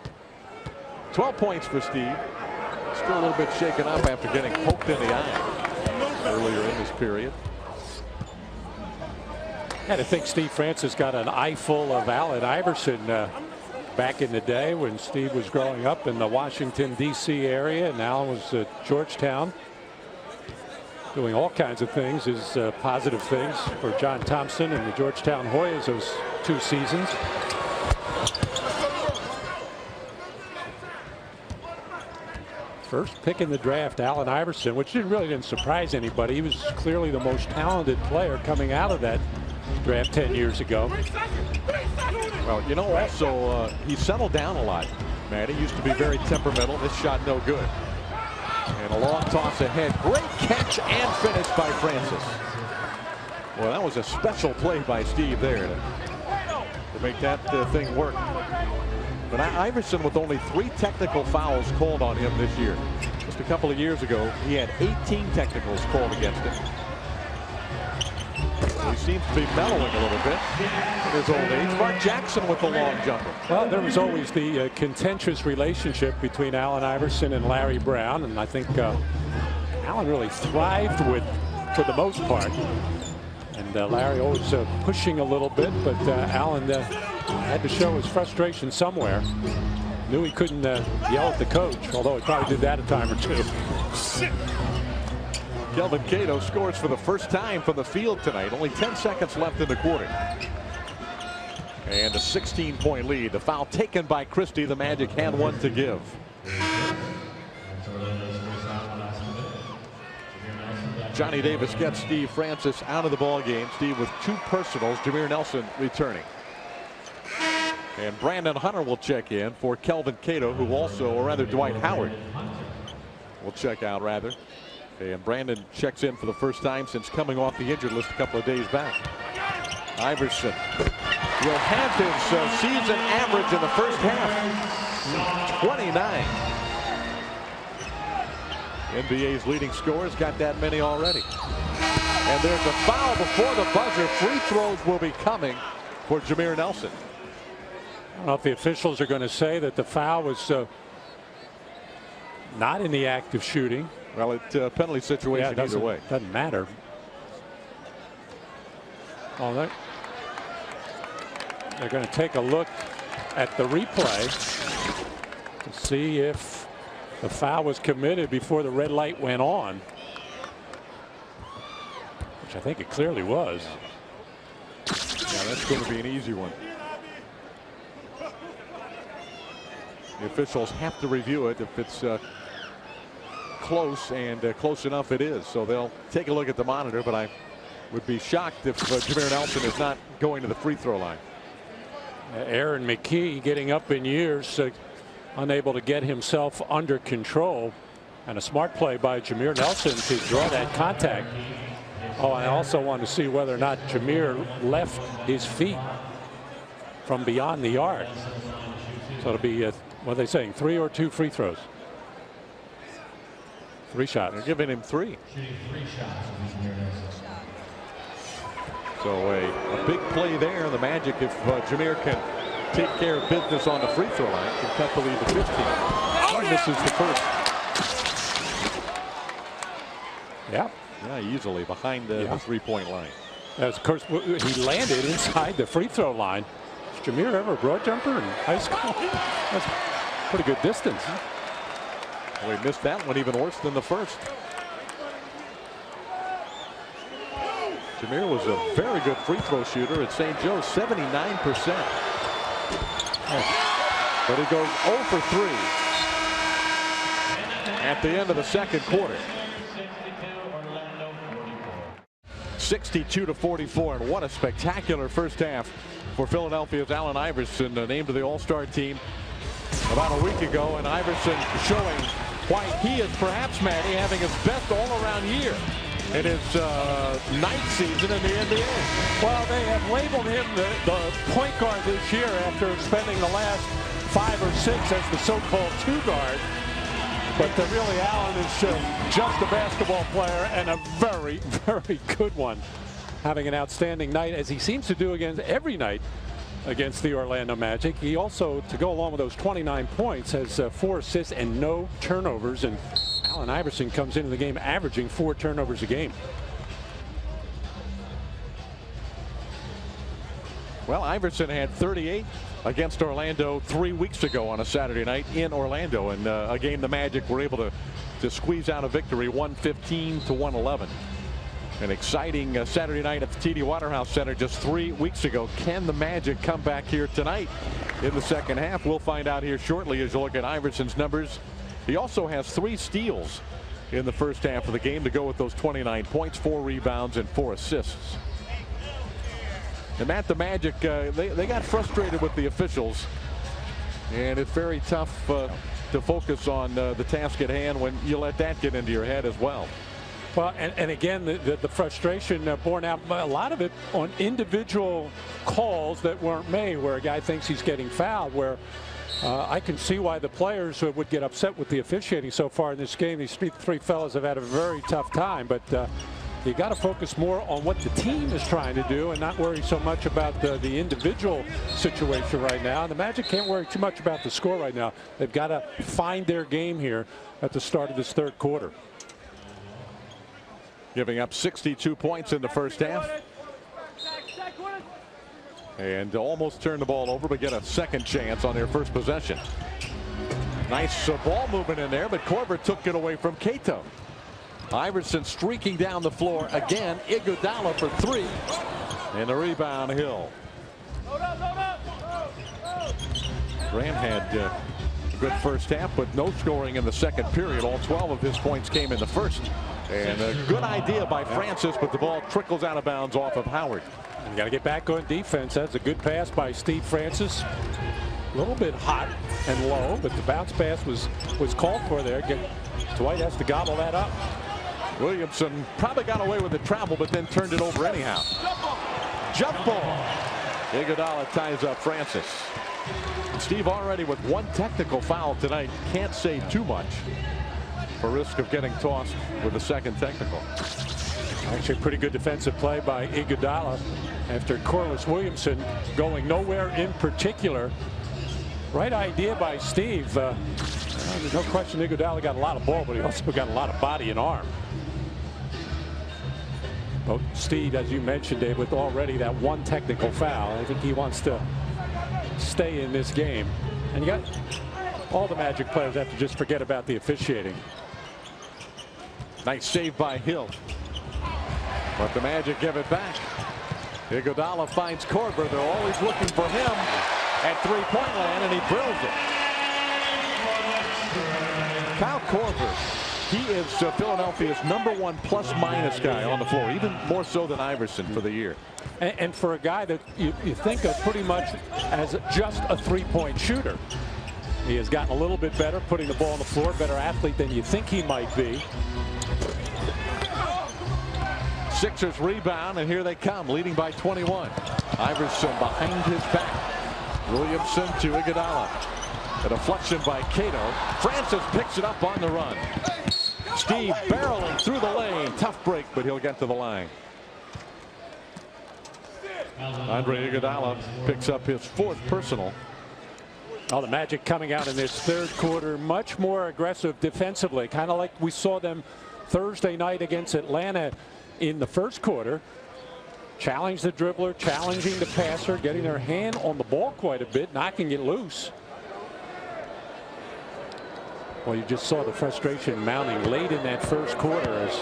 Speaker 1: 12 points for Steve. Still a little bit shaken up after getting poked in the eye earlier in this period.
Speaker 2: And I think Steve Francis got an eyeful of Allen Iverson back in the day when Steve was growing up in the Washington, D.C. area, and Allen was at Georgetown, doing all kinds of things, his positive things for John Thompson and the Georgetown Hoyas those 2 seasons. First pick in the draft, Allen Iverson, which really didn't surprise anybody. He was clearly the most talented player coming out of that draft 10 years ago.
Speaker 1: Well, you know, also he settled down a lot. Matt, he used to be very temperamental. This shot no good. And a long toss ahead. Great catch and finish by Francis. Well, that was a special play by Steve there to make that thing work. But Iverson with only 3 technical fouls called on him this year. Just a couple of years ago, he had 18 technicals called against him. So he seems to be mellowing a little bit at his old age. Mark Jackson with the long jumper.
Speaker 2: Well, there was always the contentious relationship between Allen Iverson and Larry Brown, and I think Allen really thrived with, for the most part. And Larry always pushing a little bit, but Allen had to show his frustration somewhere. Knew he couldn't yell at the coach, although he probably did that a time or 2.
Speaker 1: Kelvin Cato scores for the first time from the field tonight. Only 10 seconds left in the quarter. And a 16-point lead. The foul taken by Christie. The Magic had one to give. Johnny Davis gets Steve Francis out of the ball game. Steve with 2 personals. Jameer Nelson returning. And Brandon Hunter will check in for Kelvin Cato, who also, or rather Dwight Howard, will check out rather. And Brandon checks in for the first time since coming off the injured list a couple of days back. Iverson will have his season average in the first half. 29. NBA's leading scorers got that many already. And there's a foul before the buzzer. Free throws will be coming for Jameer Nelson.
Speaker 2: I don't know if the officials are going to say that the foul was not in the act of shooting.
Speaker 1: Well, it's a penalty situation either way.
Speaker 2: Doesn't matter. Oh, they're going to take a look at the replay to see if the foul was committed before the red light went on, which I think it clearly was.
Speaker 1: Yeah, that's going to be an easy one. The officials have to review it if it's close, and close enough it is. So they'll take a look at the monitor, but I would be shocked if Jameer Nelson is not going to the free throw line.
Speaker 2: Aaron McKee getting up in years, unable to get himself under control, and a smart play by Jameer Nelson to draw that contact. Oh, I also want to see whether or not Jameer left his feet from beyond the arc. So it'll be what are they saying, 3 or 2 free throws? 3 shots.
Speaker 1: They're giving him 3. So a big play there. The Magic, if Jameer can take care of business on the free throw line, can cut the lead to 15. Oh, misses the first.
Speaker 2: Yeah.
Speaker 1: Yeah, easily behind the 3-point line.
Speaker 2: As of course, he landed inside the free throw line. Has Jameer ever a broad jumper in high school? That's pretty good distance.
Speaker 1: Well, he missed that one even worse than the first. Jameer was a very good free throw shooter at St. Joe's, 79%. But he goes 0 for 3 at the end of the second quarter. 62-44, and what a spectacular first half for Philadelphia's Allen Iverson, named to the All-Star team about a week ago, and Iverson showing why he is perhaps, Matty, having his best all-around year in his ninth season in the NBA.
Speaker 2: Well, they have labeled him the point guard this year after spending the last 5 or 6 as the so-called 2 guard. But really, Allen is just a basketball player, and a very, very good one. Having an outstanding night, as he seems to do against every night against the Orlando Magic. He also, to go along with those 29 points, has 4 assists and no turnovers. And Allen Iverson comes into the game averaging 4 turnovers a game.
Speaker 1: Well, Iverson had 38 against Orlando 3 weeks ago on a Saturday night in Orlando, and a game the Magic were able to squeeze out a victory, 115-111. An exciting Saturday night at the TD Waterhouse Center just 3 weeks ago. Can the Magic come back here tonight in the second half? We'll find out here shortly as you look at Iverson's numbers. He also has 3 steals in the first half of the game to go with those 29 points, 4 rebounds, and 4 assists. And Matt, the Magic, they got frustrated with the officials, and it's very tough to focus on the task at hand when you let that get into your head as well.
Speaker 2: Well, and again, the frustration borne out, a lot of it on individual calls that weren't made, where a guy thinks he's getting fouled, where I can see why the players would get upset with the officiating so far in this game. These three fellas have had a very tough time, but you got to focus more on what the team is trying to do and not worry so much about the individual situation right now. And the Magic can't worry too much about the score right now. They've got to find their game here at the start of this third quarter.
Speaker 1: Giving up 62 points in the first half. And almost turn the ball over, but get a second chance on their first possession. Nice ball movement in there, but Korver took it away from Cato. Iverson streaking down the floor again. Iguodala for 3. And the rebound, Hill. Grant had a good first half, but no scoring in the second period. All 12 of his points came in the first. And a good idea by Francis, but the ball trickles out of bounds off of Howard.
Speaker 2: You got to get back on defense. That's a good pass by Steve Francis. A little bit hot and low, but the bounce pass was called for there. Dwight has to gobble that up.
Speaker 1: Williamson probably got away with the travel, but then turned it over anyhow. Jump ball. Iguodala ties up Francis. Steve already with 1 technical foul tonight. Can't say too much for risk of getting tossed with a second technical.
Speaker 2: Actually, pretty good defensive play by Iguodala after Corliss Williamson going nowhere in particular. Right idea by Steve. There's no question Iguodala got a lot of ball, but he also got a lot of body and arm. Well, Steve, as you mentioned, Dave, with already that 1 technical foul, I think he wants to stay in this game. And you got all the Magic players have to just forget about the officiating.
Speaker 1: Nice save by Hill. But the Magic give it back. Iguodala finds Korver. They're always looking for him at three-point land, and he drills it. Kyle Korver. He is Philadelphia's #1 plus-minus guy on the floor, even more so than Iverson for the year.
Speaker 2: And for a guy that you think of pretty much as just a three-point shooter, he has gotten a little bit better putting the ball on the floor, better athlete than you think he might be.
Speaker 1: Sixers rebound, and here they come, leading by 21. Iverson behind his back. Williamson to Iguodala. A deflection by Cato. Francis picks it up on the run. Steve barreling through the lane. Tough break, but he'll get to the line. Andre Iguodala picks up his 4th personal.
Speaker 2: Oh, the Magic coming out in this third quarter much more aggressive defensively, kind of like we saw them Thursday night against Atlanta in the first quarter. Challenge the dribbler, challenging the passer, getting their hand on the ball quite a bit, knocking it loose. Well, you just saw the frustration mounting late in that first quarter as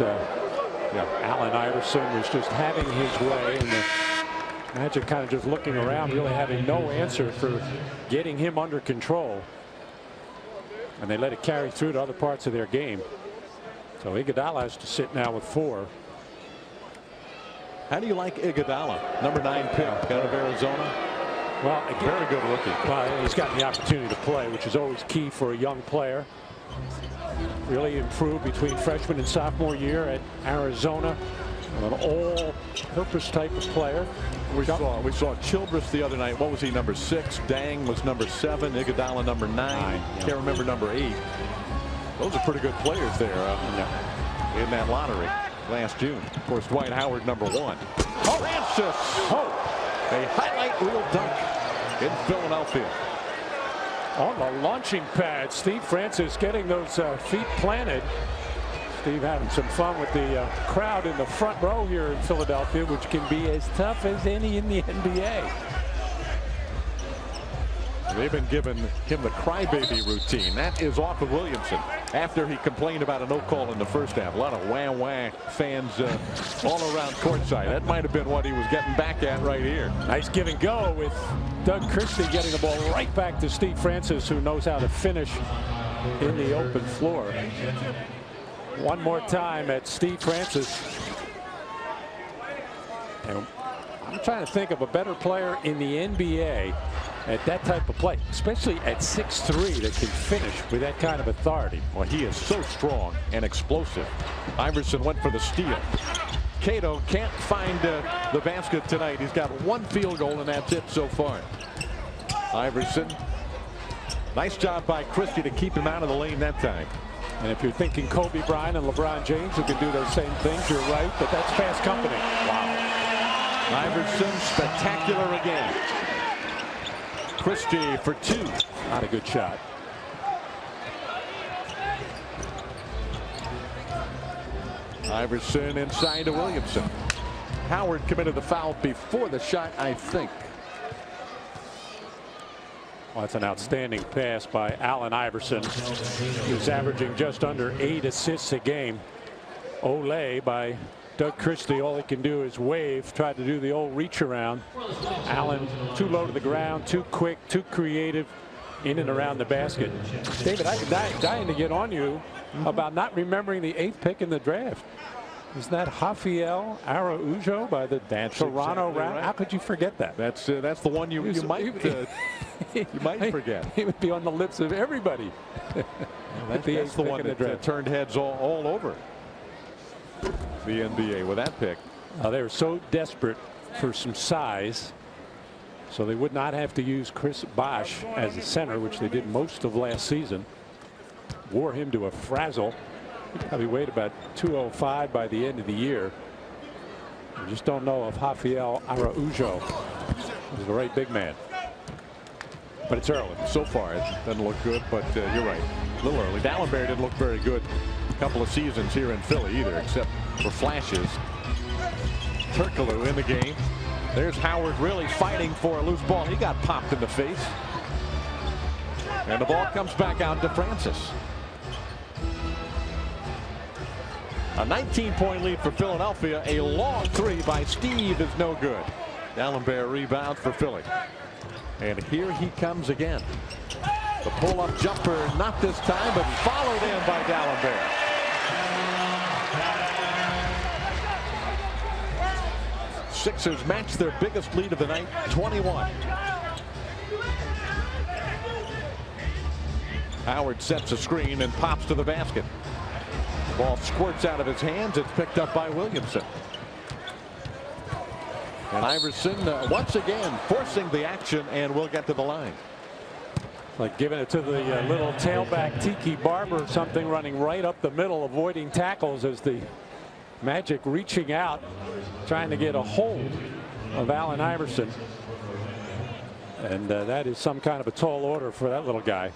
Speaker 2: Yeah. Allen Iverson was just having his way, and the Magic kind of just looking around, really having no answer for getting him under control. And they let it carry through to other parts of their game. So Iguodala has to sit now with 4.
Speaker 1: How do you like Iguodala, number 9 pick out of Arizona?
Speaker 2: Well, again,
Speaker 1: very good rookie.
Speaker 2: Well, he's gotten the opportunity to play, which is always key for a young player. Really improved between freshman and sophomore year at Arizona. An all-purpose type of player.
Speaker 1: We saw Childress the other night. What was he, number 6? Dang was number 7. Iguodala number 9.
Speaker 2: Yeah.
Speaker 1: Can't remember number 8. Those are pretty good players there in that lottery last June. Of course, Dwight Howard number 1. Francis! A highlight reel dunk in Philadelphia.
Speaker 2: On the launching pad, Steve Francis getting those feet planted. Steve having some fun with the crowd in the front row here in Philadelphia, which can be as tough as any in the NBA.
Speaker 1: They've been giving him the crybaby routine. That is off of Williamson after he complained about a no call in the first half. A lot of wah-wah fans all around courtside. That might have been what he was getting back at right here.
Speaker 2: Nice give and go with Doug Christie getting the ball right back to Steve Francis, who knows how to finish in the open floor. One more time at Steve Francis. And I'm trying to think of a better player in the NBA at that type of play, especially at 6'3", that can finish with that kind of authority.
Speaker 1: Well, he is so strong and explosive. Iverson went for the steal. Cato can't find the basket tonight. He's got 1 field goal, and that's it so far. Iverson. Nice job by Christie to keep him out of the lane that time.
Speaker 2: And if you're thinking Kobe Bryant and LeBron James who can do those same things, you're right, but that's fast company.
Speaker 1: Wow. Iverson spectacular again. Christie for 2.
Speaker 2: Not a good shot.
Speaker 1: Iverson inside to Williamson. Howard committed the foul before the shot, I think.
Speaker 2: Well, that's an outstanding pass by Allen Iverson, who's averaging just under 8 assists a game. Olé by Doug Christie. All he can do is wave, try to do the old reach around. Allen too low to the ground, too quick, too creative in and around the basket. David, I've been dying to get on you about not remembering the 8th pick in the draft. Isn't that Rafael Araujo by the Toronto Raptors?
Speaker 1: Right.
Speaker 2: How could you forget that?
Speaker 1: That's the one you might forget.
Speaker 2: He would be on the lips of everybody.
Speaker 1: That's the one that turned heads all over the NBA with that pick.
Speaker 2: They were so desperate for some size, so they would not have to use Chris Bosh as a center, which they did most of last season. Wore him to a frazzle. He probably weighed about 205 by the end of the year. We just don't know if Rafael Araujo is the right big man. But it's early.
Speaker 1: So far, it doesn't look good, but you're right. A little early. Dallenberg didn't look very good a couple of seasons here in Philly either, except for flashes. Turkoglu in the game. There's Howard really fighting for a loose ball. He got popped in the face. And the ball comes back out to Francis. A 19-point lead for Philadelphia. A long 3 by Steve is no good. Dallenberg rebounds for Philly. And here he comes again. The pull-up jumper, not this time, but followed in by Dallenberg. Sixers match their biggest lead of the night, 21. Howard sets a screen and pops to the basket. The ball squirts out of his hands. It's picked up by Williamson. And Iverson once again forcing the action, and will get to the line.
Speaker 2: Like giving it to the little tailback Tiki Barber or something, running right up the middle, avoiding tackles as the Magic reaching out, trying to get a hold of Allen Iverson. And that is some kind of a tall order for that little guy.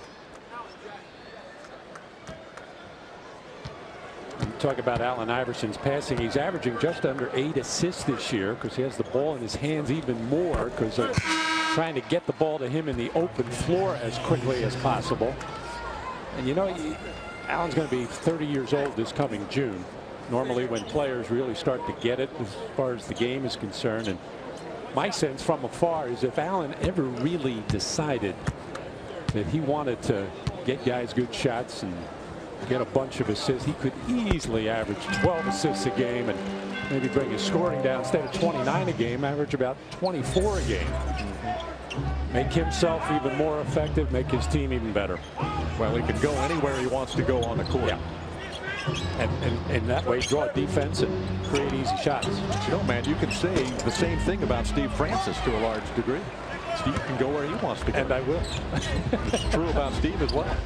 Speaker 2: Talk about Allen Iverson's passing. He's averaging just under 8 assists this year because he has the ball in his hands even more because they're trying to get the ball to him in the open floor as quickly as possible. And you know, Allen's going to be 30 years old this coming June. normally when players really start to get it as far as the game is concerned. And my sense from afar is if Allen ever really decided that he wanted to get guys good shots and get a bunch of assists, he could easily average 12 assists a game and maybe bring his scoring down. Instead of 29 a game, average about 24 a game. Make himself even more effective, make his team even better.
Speaker 1: Well, he can go anywhere he wants to go on the court.
Speaker 2: Yeah. And that way draw defense and create easy shots.
Speaker 1: You know, man, you can say the same thing about Steve Francis to a large degree. Steve can go where he wants to go.
Speaker 2: And I will.
Speaker 1: It's true about Steve as well.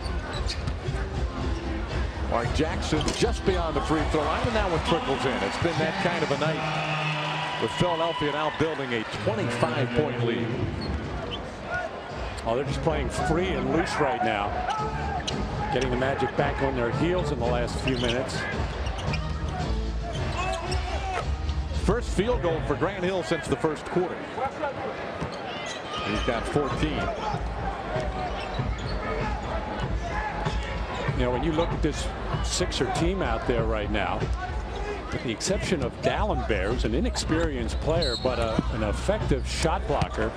Speaker 1: Mark Jackson just beyond the free throw line, and now it trickles in. It's been that kind of a night with Philadelphia now building a 25-point lead.
Speaker 2: Oh, they're just playing free and loose right now. Getting the Magic back on their heels in the last few minutes.
Speaker 1: First field goal for Grant Hill since the first quarter. He's got 14.
Speaker 2: You know, when you look at this Sixer team out there right now, with the exception of Dallenberg, who's an inexperienced player but an effective shot blocker,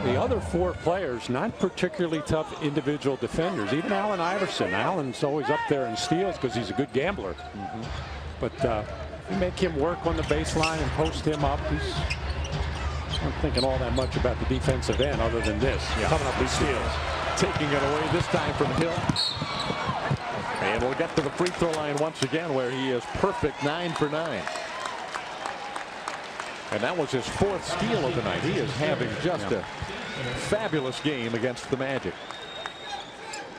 Speaker 2: the other four players not particularly tough individual defenders. Even Allen Iverson. Allen's always up there in steals because he's a good gambler. But you make him work on the baseline and post him up. He's not thinking all that much about the defensive end other than this. Coming up with steals.
Speaker 1: Taking it away this time from Hill. And we'll get to the free throw line once again where he is perfect, 9 for 9. And that was his fourth steal of the night. He is having just a fabulous game against the Magic.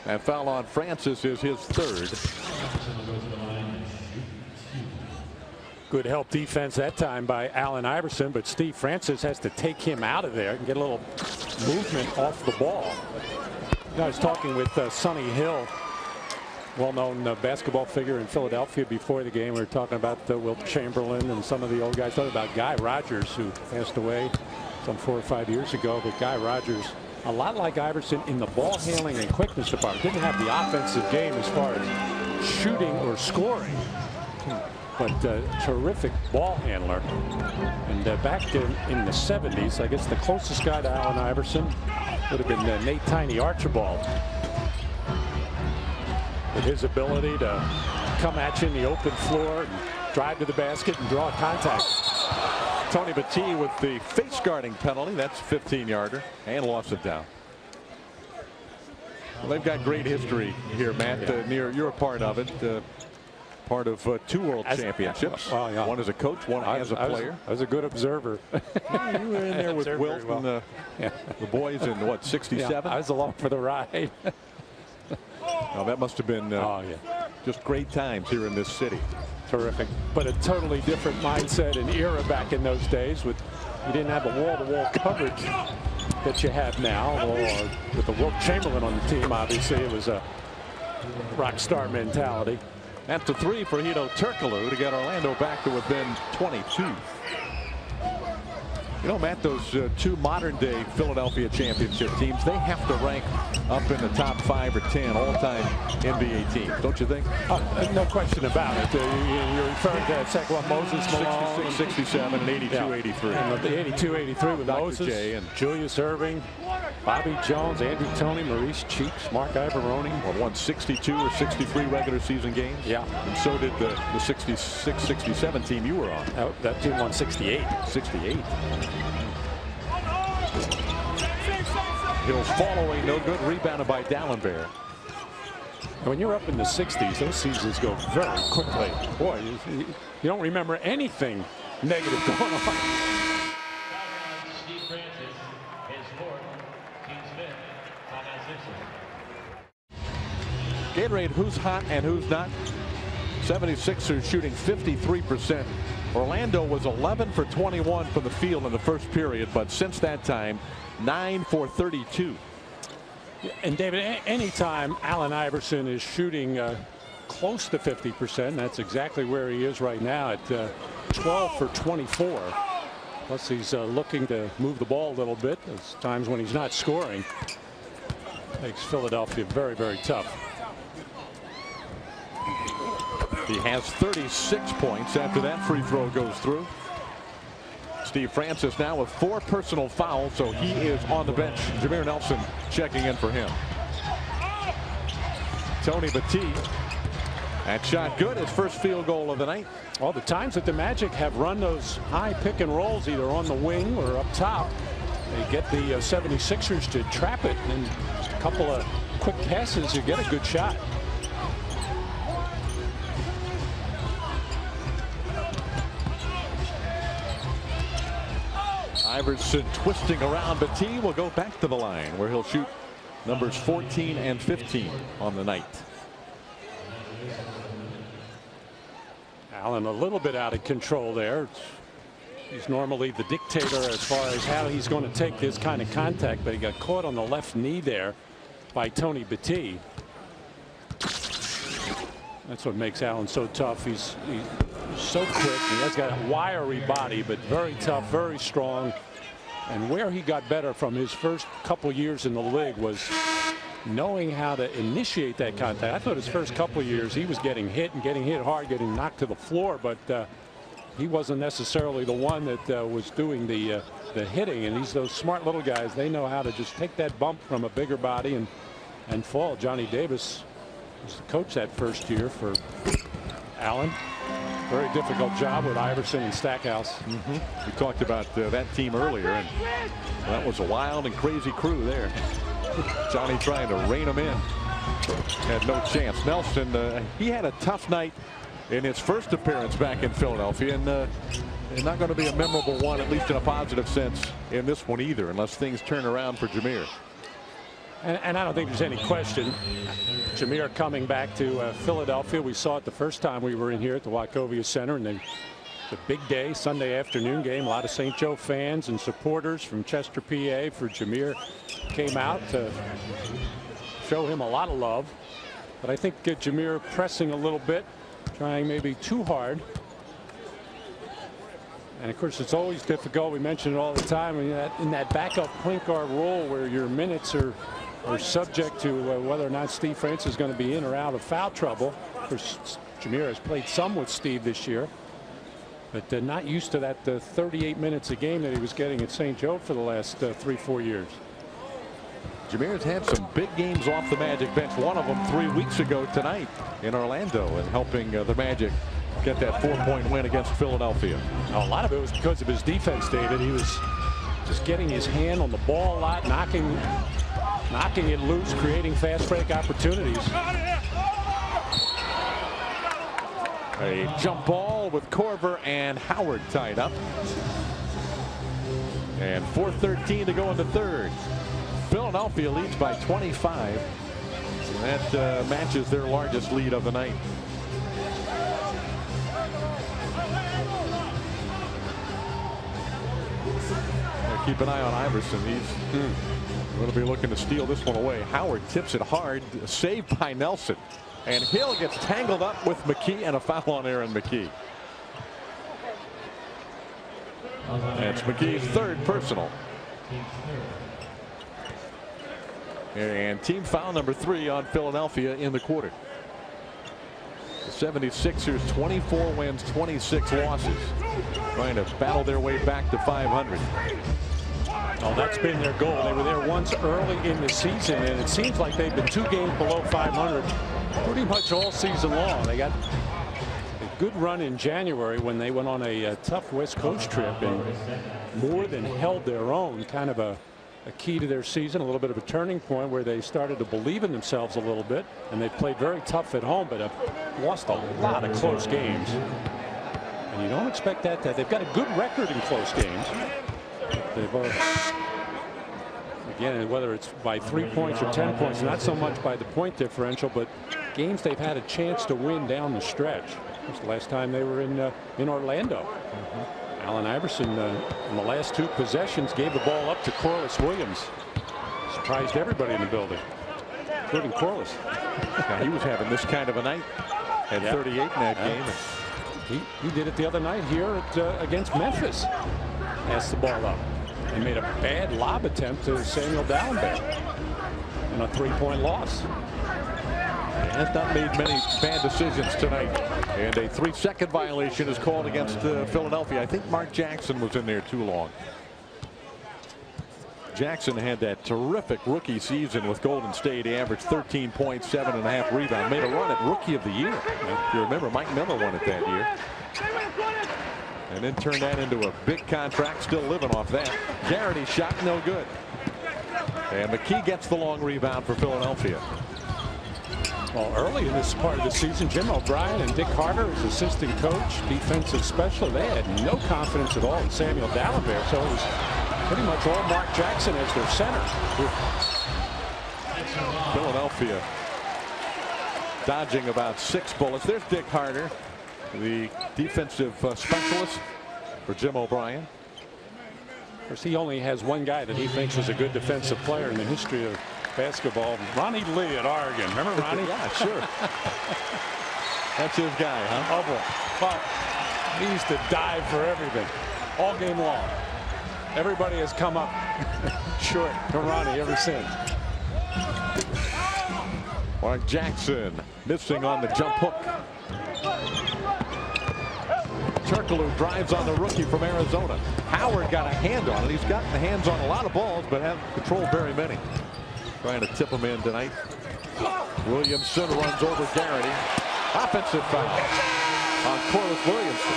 Speaker 1: And foul on Francis is his third.
Speaker 2: Good help defense that time by Allen Iverson, but Steve Francis has to take him out of there and get a little movement off the ball. You know, I was talking with Sonny Hill, well-known basketball figure in Philadelphia before the game. We were talking about Wilt Chamberlain and some of the old guys. Talking about Guy Rogers, who passed away some 4 or 5 years ago. But Guy Rogers, a lot like Iverson in the ball handling and quickness department, didn't have the offensive game as far as shooting or scoring, but terrific ball handler. And back in the 70s, I guess the closest guy to Allen Iverson would have been Nate Tiny Archibald, with his ability to come at you in the open floor and drive to the basket and draw contact.
Speaker 1: Tony Battie with the face guarding penalty. That's a 15-yarder and lost it down. Well, they've got great history here, Matt. You're a part of it. Part of 2 world championships. One as a coach, one as a player.
Speaker 2: I was a good observer.
Speaker 1: You were in there with Wilt and the boys in what, 67?
Speaker 2: Yeah, I was along for the ride.
Speaker 1: Oh, that must have been just great times here in this city.
Speaker 2: Terrific, but a totally different mindset and era back in those days. You didn't have the wall-to-wall coverage that you have now. With the Wilt Chamberlain on the team, obviously it was a rock star mentality.
Speaker 1: That's a 3 for Hedo Turkoglu to get Orlando back to within 22. You know, Matt, those 2 modern-day Philadelphia championship teams, they have to rank up in the top 5 or 10 all-time NBA teams, don't you think?
Speaker 2: No question about it. You're referring to Sekou Moses, Malone,
Speaker 1: 66, 67, and 82, 83.
Speaker 2: And the 82, 83 with
Speaker 1: Dr.
Speaker 2: Moses,
Speaker 1: J and
Speaker 2: Julius Irving, Bobby Jones, Andy Toney, Maurice Cheeks, Mark Ivaroni.
Speaker 1: Won 62 or 63 regular season games.
Speaker 2: Yeah.
Speaker 1: And so did the 66, 67 team you were on.
Speaker 2: That team won 68.
Speaker 1: 68. Hill's following, no good, rebounded by Dallenberg.
Speaker 2: When you're up in the 60s, those seasons go very quickly. Boy, you don't remember anything negative going on.
Speaker 3: Steve Francis, his fourth, team's fifth, timeout Sixers.
Speaker 1: Gatorade, who's hot and who's not? 76ers shooting 53%. Orlando was 11 for 21 from the field in the first period, but since that time, 9 for 32.
Speaker 2: And David, anytime Allen Iverson is shooting close to 50%, that's exactly where he is right now at 12 for 24. Plus he's looking to move the ball a little bit. There's times when he's not scoring. Makes Philadelphia very, very tough.
Speaker 1: He has 36 points after that free throw goes through. Steve Francis now with 4 personal fouls, so he is on the bench. Jameer Nelson checking in for him. Tony Battie. That shot good. His first field goal of the night.
Speaker 2: All the times that the Magic have run those high pick and rolls either on the wing or up top, they get the 76ers to trap it, and a couple of quick passes, you get a good shot.
Speaker 1: Iverson twisting around. Battie will go back to the line where he'll shoot numbers 14 and 15 on the night.
Speaker 2: Allen a little bit out of control there. He's normally the dictator as far as how he's going to take this kind of contact, but he got caught on the left knee there by Tony Battie. That's what makes Allen so tough. He's so quick. He has got a wiry body, but very tough, very strong. And where he got better from his first couple years in the league was knowing how to initiate that contact. I thought his first couple of years he was getting hit and getting hit hard, getting knocked to the floor, but he wasn't necessarily the one that was doing the hitting. And those smart little guys, they know how to just take that bump from a bigger body and fall. Johnny Davis was the coach that first year for Allen. Very difficult job with Iverson and Stackhouse.
Speaker 1: We talked about that team earlier, and that was a wild and crazy crew there. Johnny trying to rein him in. Had no chance. Nelson, he had a tough night in his first appearance back in Philadelphia, and not going to be a memorable one, at least in a positive sense, in this one either, unless things turn around for Jameer.
Speaker 2: And I don't think there's any question. Jameer coming back to Philadelphia. We saw it the first time we were in here at the Wachovia Center, and it's a big day, Sunday afternoon game. A lot of St. Joe fans and supporters from Chester, PA for Jameer came out to show him a lot of love. But I think Jameer pressing a little bit, trying maybe too hard. And of course, it's always difficult. We mention it all the time in that backup point guard role where your minutes are subject to whether or not Steve Francis is going to be in or out of foul trouble. Of course, Jameer has played some with Steve this year, but not used to that 38 minutes a game that he was getting at St. Joe for the last 3-4 years.
Speaker 1: Jameer's had some big games off the Magic bench. One of them 3 weeks ago tonight in Orlando, and helping the Magic get that 4-point win against Philadelphia.
Speaker 2: A lot of it was because of his defense, David. He was just getting his hand on the ball a lot, knocking it loose, creating fast break opportunities.
Speaker 1: A jump ball with Korver and Howard tied up. And 4:13 to go in the third. Philadelphia leads by 25. And that matches their largest lead of the night. Keep an eye on Iverson. He's going to be looking to steal this one away. Howard tips it hard, saved by Nelson, and Hill gets tangled up with McKee, and a foul on Aaron McKee. That's McKee's third personal. And team foul number 3 on Philadelphia in the quarter. The 76ers 24 wins, 26 losses, trying to battle their way back to 500.
Speaker 2: Oh, that's been their goal. They were there once early in the season, and it seems like they've been 2 games below 500 pretty much all season long. They got a good run in January when they went on a tough West Coast trip and more than held their own. Kind of a key to their season, a little bit of a turning point where they started to believe in themselves a little bit, and they played very tough at home, but have lost a lot of close games. And you don't expect that. They've got a good record in close games. They've again, whether it's by 3 points or 10 points, not so much by the point differential, but games they've had a chance to win down the stretch. It was the last time they were in Orlando. Allen Iverson in the last 2 possessions gave the ball up to Corliss Williams. Surprised everybody in the building, including Corliss.
Speaker 1: Now, he was having this kind of a night. Had 38 in that game.
Speaker 2: He did it the other night here against Memphis. Passed the ball up and made a bad lob attempt to Samuel Dallenberg in a 3-point loss.
Speaker 1: Has not made many bad decisions tonight. And a 3-second violation is called against Philadelphia. I think Mark Jackson was in there too long. Jackson had that terrific rookie season with Golden State. He averaged 13 points, 7.5 rebounds. Made a run at Rookie of the Year. If you remember, Mike Miller won it that year. And then turned that into a big contract, still living off that. Garrity shot no good. And McKee gets the long rebound for Philadelphia.
Speaker 2: Well, early in this part of the season, Jim O'Brien and Dick Harter as assistant coach, defensive special, they had no confidence at all in Samuel D'Alembert. So it was pretty much all Mark Jackson as their center.
Speaker 1: Philadelphia dodging about 6 bullets. There's Dick Harter, the defensive specialist for Jim O'Brien.
Speaker 2: Of course, he only has one guy that he thinks is a good defensive player in the history of basketball. Ronnie Lee at Oregon. Remember Ronnie?
Speaker 1: Yeah, sure. That's his guy, huh?
Speaker 2: Oh, boy. But he used to dive for everything all game long. Everybody has come up short from Ronnie ever since.
Speaker 1: Mark Jackson missing on the jump hook. Turkoglu drives on the rookie from Arizona. Howard got a hand on it. He's got the hands on a lot of balls, but hasn't controlled very many. Trying to tip him in tonight. Williamson runs over Garrity. Offensive foul on Corliss Williamson.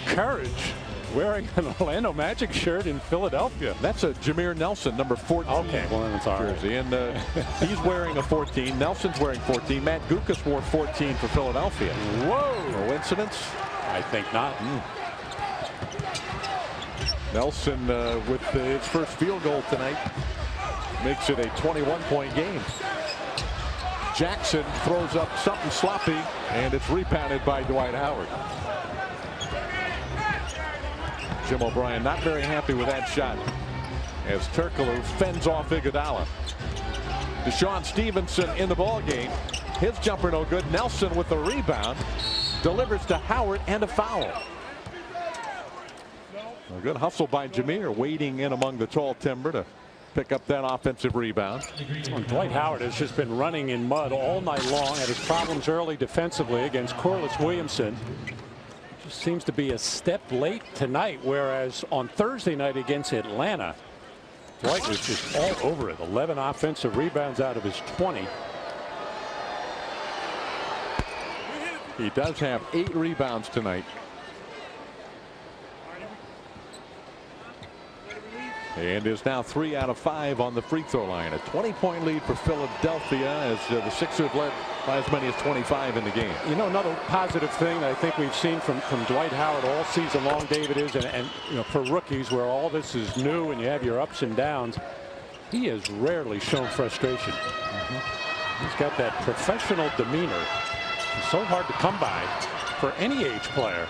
Speaker 2: Courage wearing an Orlando Magic shirt in Philadelphia.
Speaker 1: That's a Jameer Nelson, number 14.
Speaker 2: Okay, well, that's all right.
Speaker 1: Jersey. And he's wearing a 14. Nelson's wearing 14. Matt Gukas wore 14 for Philadelphia.
Speaker 2: Whoa.
Speaker 1: Coincidence?
Speaker 2: I think not.
Speaker 1: Nelson with his first field goal tonight makes it a 21-point game. Jackson throws up something sloppy, and it's rebounded by Dwight Howard. Jim O'Brien not very happy with that shot as Turkoglu fends off Iguodala. DeShaun Stevenson in the ball game. His jumper no good. Nelson with the rebound delivers to Howard and a foul. A good hustle by Jameer, wading in among the tall timber to pick up that offensive rebound.
Speaker 2: Well, Dwight Howard has just been running in mud all night long. Had his problems early defensively against Corliss Williamson. Just seems to be a step late tonight, whereas on Thursday night against Atlanta, Dwight was just all over it. 11 offensive rebounds out of his 20.
Speaker 1: He does have 8 rebounds tonight. And is now 3 out of 5 on the free throw line. A 20-point lead for Philadelphia as the Sixers led by as many as 25 in the game.
Speaker 2: You know, another positive thing that I think we've seen from Dwight Howard all season long, David, is and you know, for rookies where all this is new and you have your ups and downs, he has rarely shown frustration. He's got that professional demeanor. It's so hard to come by for any age player.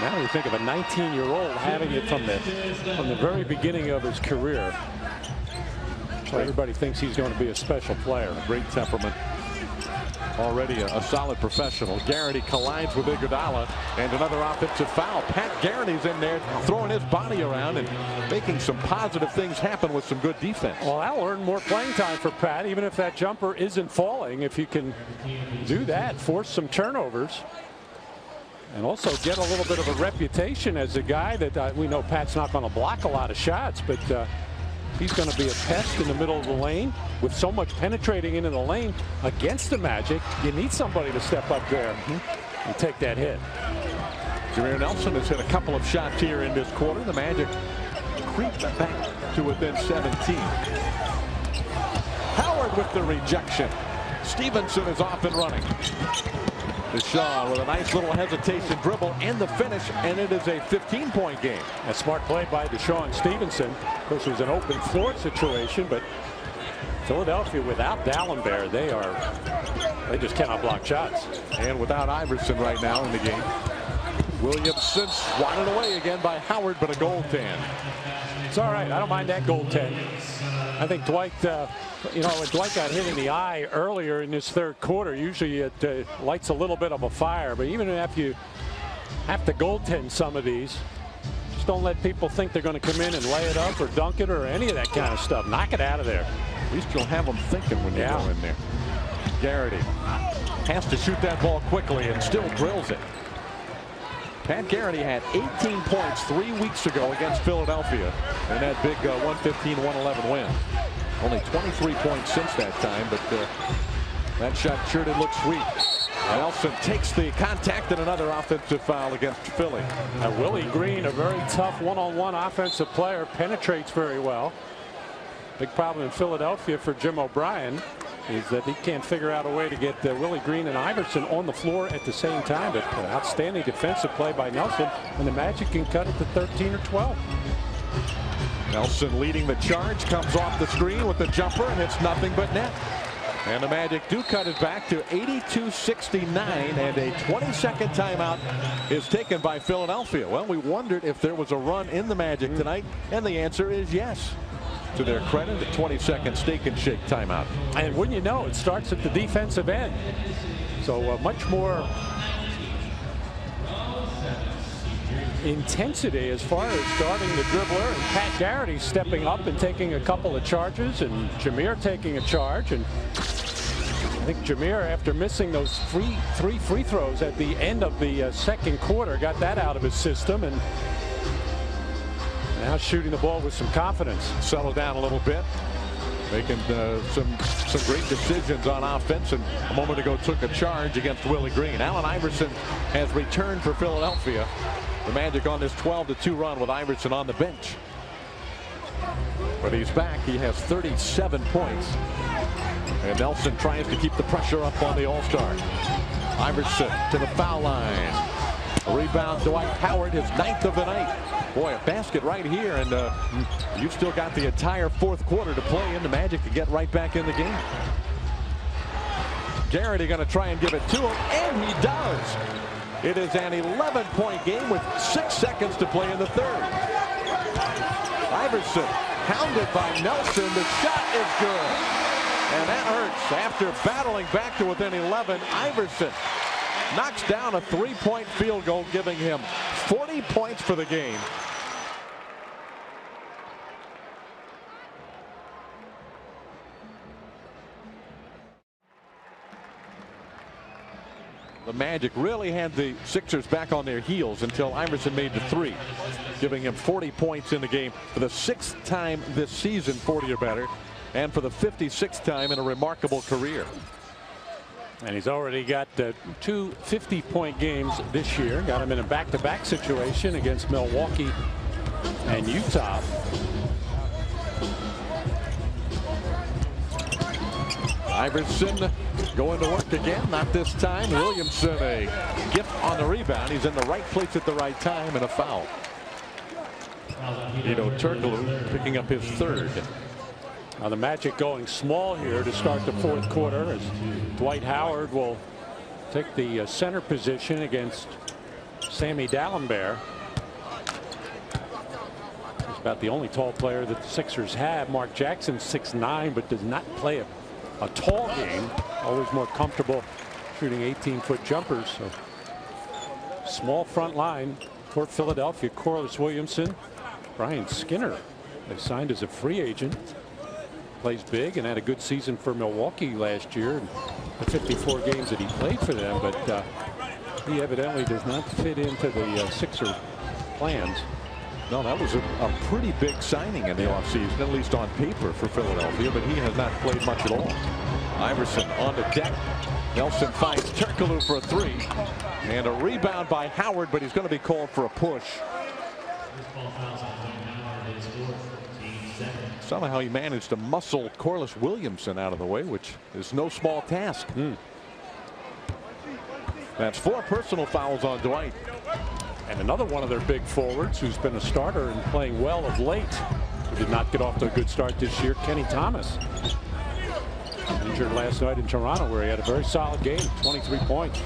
Speaker 2: Now you think of a 19-year-old having it from the very beginning of his career. So everybody thinks he's going to be a special player.
Speaker 1: Great temperament. Already a solid professional. Garrity collides with Iguodala, and another offensive foul. Pat Garrity's in there throwing his body around and making some positive things happen with some good defense.
Speaker 2: Well, that'll earn more playing time for Pat, even if that jumper isn't falling. If you can do that, force some turnovers. And also get a little bit of a reputation as a guy that we know Pat's not going to block a lot of shots, but he's going to be a pest in the middle of the lane. With so much penetrating into the lane against the Magic, you need somebody to step up there and take that hit.
Speaker 1: Jameer Nelson has hit a couple of shots here in this quarter. The Magic creep back to within 17. Howard with the rejection. Stevenson is off and running. DeShaun with a nice little hesitation dribble and the finish, and it is a 15-point game.
Speaker 2: A smart play by DeShaun Stevenson. Of course, it was an open floor situation, but Philadelphia without D'Alembert, they just cannot block shots.
Speaker 1: And without Iverson right now in the game. Williamson swatted away again by Howard, but a goaltend.
Speaker 2: It's all right. I don't mind that goaltend. I think Dwight, you know, when Dwight got hit in the eye earlier in this third quarter, usually it lights a little bit of a fire. But even if you have to goaltend some of these, Just don't let people think they're going to come in and lay it up or dunk it or any of that kind of stuff. Knock it out of there.
Speaker 1: At least you'll have them thinking when you go in there. Garrity has to shoot that ball quickly and still drills it. Pat Garrity had 18 points 3 weeks ago against Philadelphia in that big 115-111 win. Only 23 points since that time, but that shot sure did look sweet. Nelson takes the contact and another offensive foul against Philly.
Speaker 2: Willie Green, a very tough one-on-one offensive player, penetrates very well. Big problem in Philadelphia for Jim O'Brien is that he can't figure out a way to get Willie Green and Iverson on the floor at the same time. But outstanding defensive play by Nelson, and the Magic can cut it to 13 or 12.
Speaker 1: Nelson leading the charge, comes off the screen with the jumper, and it's nothing but net. And the Magic do cut it back to 82-69, and a 20-second timeout is taken by Philadelphia. Well, we wondered if there was a run in the Magic tonight, and the answer is yes. To their credit, a 20-second steak and shake timeout.
Speaker 2: And wouldn't you know, it starts at the defensive end. So much more intensity as far as starting the dribbler, and Pat Garrity stepping up and taking a couple of charges, and Jameer taking a charge. And I think Jameer, after missing those three free throws at the end of the second quarter, got that out of his system, and now shooting the ball with some confidence.
Speaker 1: Settled down a little bit, making some great decisions on offense, and a moment ago took a charge against Willie Green. Allen Iverson has returned for Philadelphia. The Magic on this 12-2 run with Iverson on the bench. When he's back, he has 37 points. And Nelson tries to keep the pressure up on the All-Star. Iverson to the foul line. A rebound, Dwight Howard, his 9th of the night. Boy, a basket right here, and you've still got the entire fourth quarter to play in. The Magic to get right back in the game. Garrity going to try and give it to him, and he does. It is an 11-point game with 6 seconds to play in the third. Iverson hounded by Nelson. The shot is good. And that hurts. After battling back to within 11, Iverson knocks down a 3-point field goal, giving him 40 points for the game. The Magic really had the Sixers back on their heels until Iverson made the three, giving him 40 points in the game for the 6th time this season, 40 or better, and for the 56th time in a remarkable career.
Speaker 2: And he's already got 2 50-point games this year. Got him in a back-to-back situation against Milwaukee and Utah.
Speaker 1: Iverson going to work again, not this time. Williamson, a gift on the rebound. He's in the right place at the right time, and a foul. Turkoglu picking up his 3rd.
Speaker 2: Now the Magic going small here to start the fourth quarter, as Dwight Howard will take the center position against Sammy Dalembert. He's about the only tall player that the Sixers have. Mark Jackson, 6'9", but does not play a tall game. Always more comfortable shooting 18-foot jumpers. So small front line for Philadelphia. Corliss Williamson, Brian Skinner, they signed as a free agent. Plays big and had a good season for Milwaukee last year in the 54 games that he played for them, but he evidently does not fit into the Sixer plans.
Speaker 1: No, that was a pretty big signing in the offseason, at least on paper, for Philadelphia, but he has not played much at all. Iverson on the deck. Nelson finds Turkoglu for a 3, and a rebound by Howard, but he's going to be called for a push. Somehow he managed to muscle Corliss Williamson out of the way, which is no small task. That's 4 personal fouls on Dwight.
Speaker 2: And another one of their big forwards who's been a starter and playing well of late, who did not get off to a good start this year, Kenny Thomas. Injured last night in Toronto, where he had a very solid game, 23 points.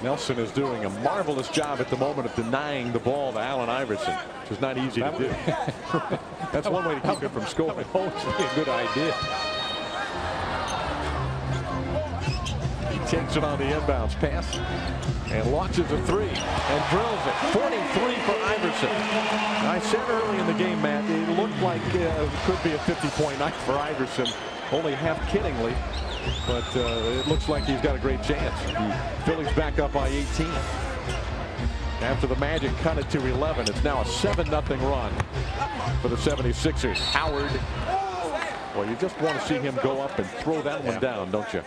Speaker 1: Nelson is doing a marvelous job at the moment of denying the ball to Allen Iverson, which is not easy to do. That's one way to keep him from scoring.
Speaker 2: That would be a good idea.
Speaker 1: takes it on the inbounds pass and launches a three and drills it. 43 for Iverson. I said early in the game, Matt, it looked like it could be a 50-point night for Iverson, only half kiddingly, but it looks like he's got a great chance. Phillies back up by 18. After the Magic cut it to 11, it's now a 7-0 run for the 76ers. Howard, well, you just want to see him go up and throw that one down, don't you?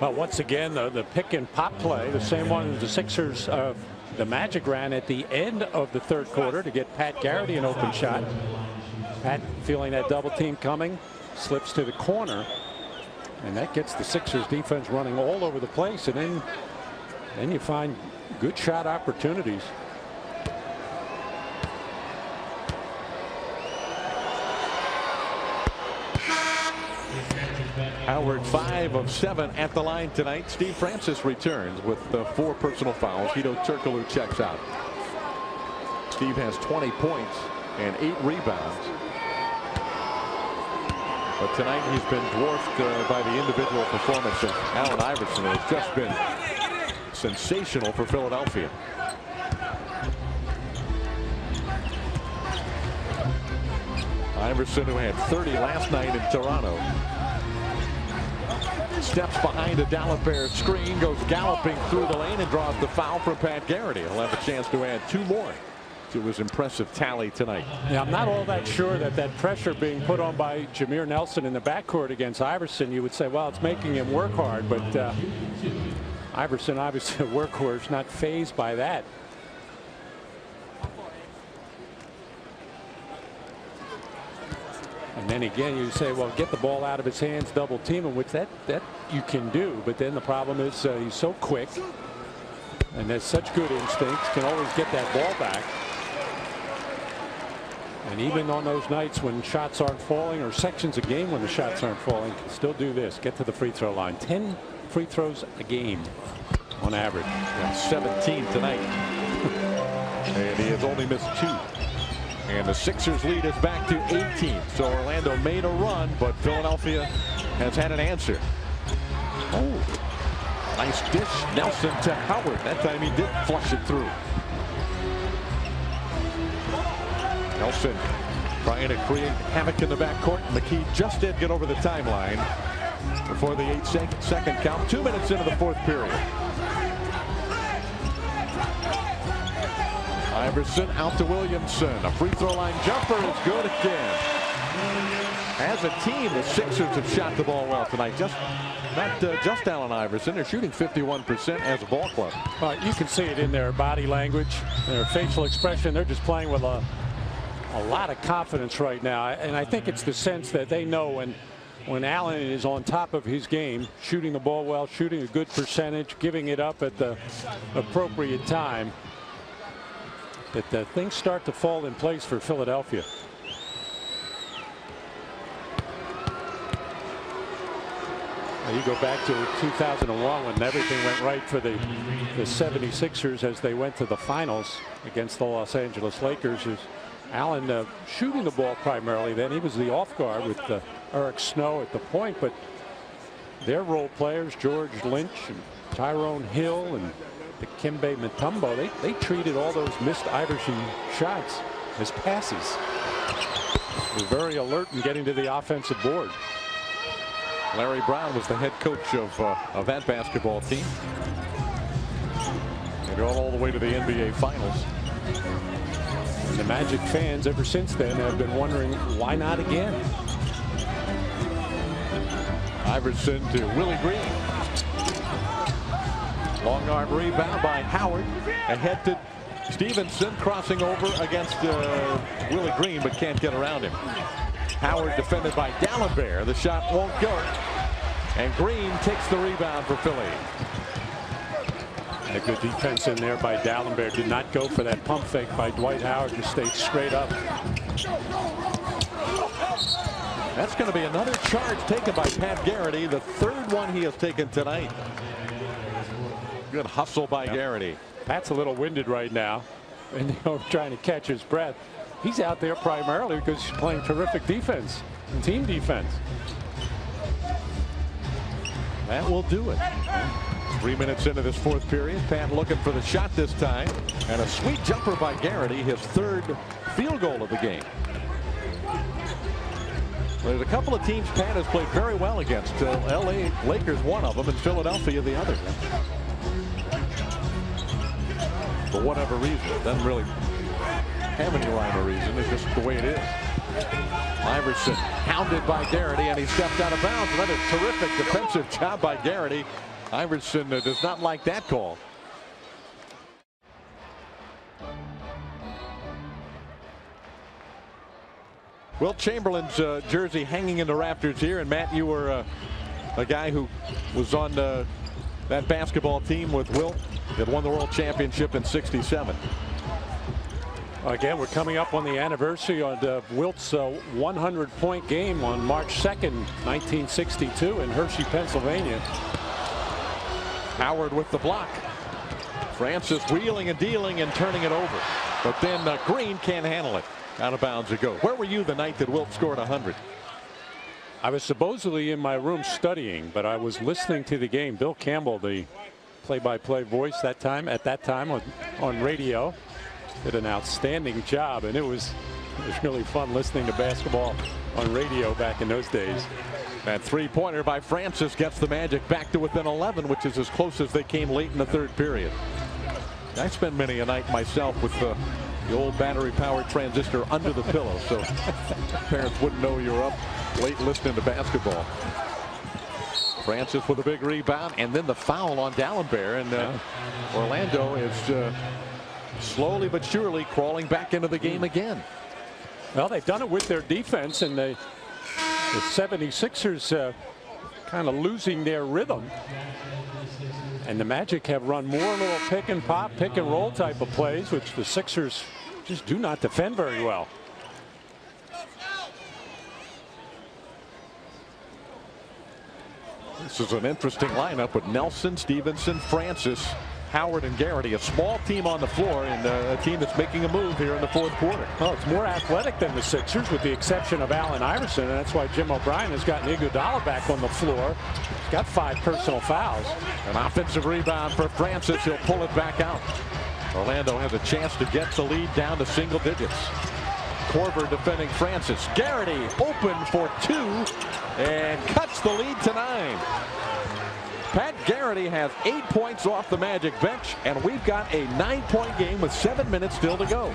Speaker 2: Well, once again, the pick and pop play, the same one as the Sixers, the Magic ran at the end of the third quarter to get Pat Garrity an open shot. Pat, feeling that double team coming, slips to the corner, and that gets the Sixers defense running all over the place, and then you find good shot opportunities.
Speaker 1: Howard 5 of 7 at the line tonight. Steve Francis returns with 4 personal fouls. Hedo Turkoglu checks out. Steve has 20 points and 8 rebounds. But tonight he's been dwarfed by the individual performance of Allen Iverson. Has just been sensational for Philadelphia. Iverson, who had 30 last night in Toronto, steps behind a Dalibert screen, goes galloping through the lane and draws the foul from Pat Garrity. He'll have a chance to add 2 more to his impressive tally tonight.
Speaker 2: Yeah, I'm not all that sure that pressure being put on by Jameer Nelson in the backcourt against Iverson, you would say, well, it's making him work hard, but Iverson, obviously a workhorse, not fazed by that. And then again, you say, well, get the ball out of his hands, double team him, which that you can do. But then the problem is he's so quick and has such good instincts, can always get that ball back. And even on those nights when shots aren't falling, or sections of game when the shots aren't falling, can still do this, get to the free throw line. 10 free throws a game on average.
Speaker 1: That's 17 tonight. And he has only missed 2. And the Sixers lead is back to 18. So Orlando made a run, but Philadelphia has had an answer. Oh, nice dish. Nelson to Howard. That time he did flush it through. Nelson trying to create havoc in the backcourt. McKee just did get over the timeline before the 8-second count. 2 minutes into the 4th period. Iverson out to Williamson. A free throw line jumper is good again. As a team, the Sixers have shot the ball well tonight. Not just Allen Iverson. They're shooting 51% as a ball club.
Speaker 2: You can see it in their body language, their facial expression. They're just playing with a lot of confidence right now. And I think it's the sense that they know when Allen is on top of his game, shooting the ball well, shooting a good percentage, giving it up at the appropriate time, that things start to fall in place for Philadelphia. You go back to 2001 when everything went right for the 76ers as they went to the finals against the Los Angeles Lakers. Allen shooting the ball primarily. Then he was the off guard with Eric Snow at the point, but their role players, George Lynch and Tyrone Hill and Dikembe Mutombo, they treated all those missed Iverson shots as passes. They're very alert in getting to the offensive board.
Speaker 1: Larry Brown was the head coach of that basketball team. They're going all the way to the NBA Finals.
Speaker 2: And the Magic fans ever since then have been wondering, why not again?
Speaker 1: Iverson to Willie Green. Long arm rebound by Howard. Ahead to Stevenson, crossing over against Willie Green, but can't get around him. Howard defended by Dalibert. The shot won't go. And Green takes the rebound for Philly.
Speaker 2: A good defense in there by Dalibert. Did not go for that pump fake by Dwight Howard. Just stayed straight up.
Speaker 1: That's going to be another charge taken by Pat Garrity, the 3rd one he has taken tonight. Good hustle by Garrity.
Speaker 2: Pat's a little winded right now, and trying to catch his breath. He's out there primarily because he's playing terrific defense and team defense.
Speaker 1: That will do it. 3 minutes into this fourth period. Pat looking for the shot this time. And a sweet jumper by Garrity, his third field goal of the game. There's a couple of teams Pat has played very well against. LA Lakers one of them and Philadelphia the other. For whatever reason, it doesn't really have any rhyme or reason. It's just the way it is. Iverson hounded by Garrity, and he stepped out of bounds. Another terrific defensive job by Garrity. Iverson does not like that call. Wilt Chamberlain's jersey hanging in the rafters here. And Matt, you were a guy who was on that basketball team with Wilt that won the world championship in '67.
Speaker 2: Again, we're coming up on the anniversary of Wilt's 100-point game on March 2nd, 1962 in Hershey, Pennsylvania.
Speaker 1: Howard with the block. Francis wheeling and dealing and turning it over. But then Green can't handle it. Out of bounds it goes. Where were you the night that Wilt scored 100?
Speaker 2: I was supposedly in my room studying, but I was listening to the game. Bill Campbell, the play-by-play voice at that time on radio, did an outstanding job, and it was really fun listening to basketball on radio back in those days.
Speaker 1: That three-pointer by Francis gets the Magic back to within 11, which is as close as they came late in the third period. I spent many a night myself with the old battery-powered transistor under the pillow, so parents wouldn't know you were up late listening to basketball. Francis with a big rebound, and then the foul on D'Alembert, and Orlando is slowly but surely crawling back into the game again.
Speaker 2: Well, they've done it with their defense, and the 76ers kind of losing their rhythm. And the Magic have run more little pick and pop, pick and roll type of plays, which the Sixers just do not defend very well.
Speaker 1: This is an interesting lineup with Nelson, Stevenson, Francis, Howard, and Garrity. A small team on the floor, and a team that's making a move here in the fourth quarter.
Speaker 2: Oh, it's more athletic than the Sixers, with the exception of Allen Iverson, and that's why Jim O'Brien has gotten Iguodala back on the floor. He's got 5 personal fouls.
Speaker 1: An offensive rebound for Francis. He'll pull it back out. Orlando has a chance to get the lead down to single digits. Korver defending Francis. Garrity open for 2 and cuts the lead to 9. Pat Garrity has 8 points off the Magic bench, and we've got a 9-point game with 7 minutes still to go.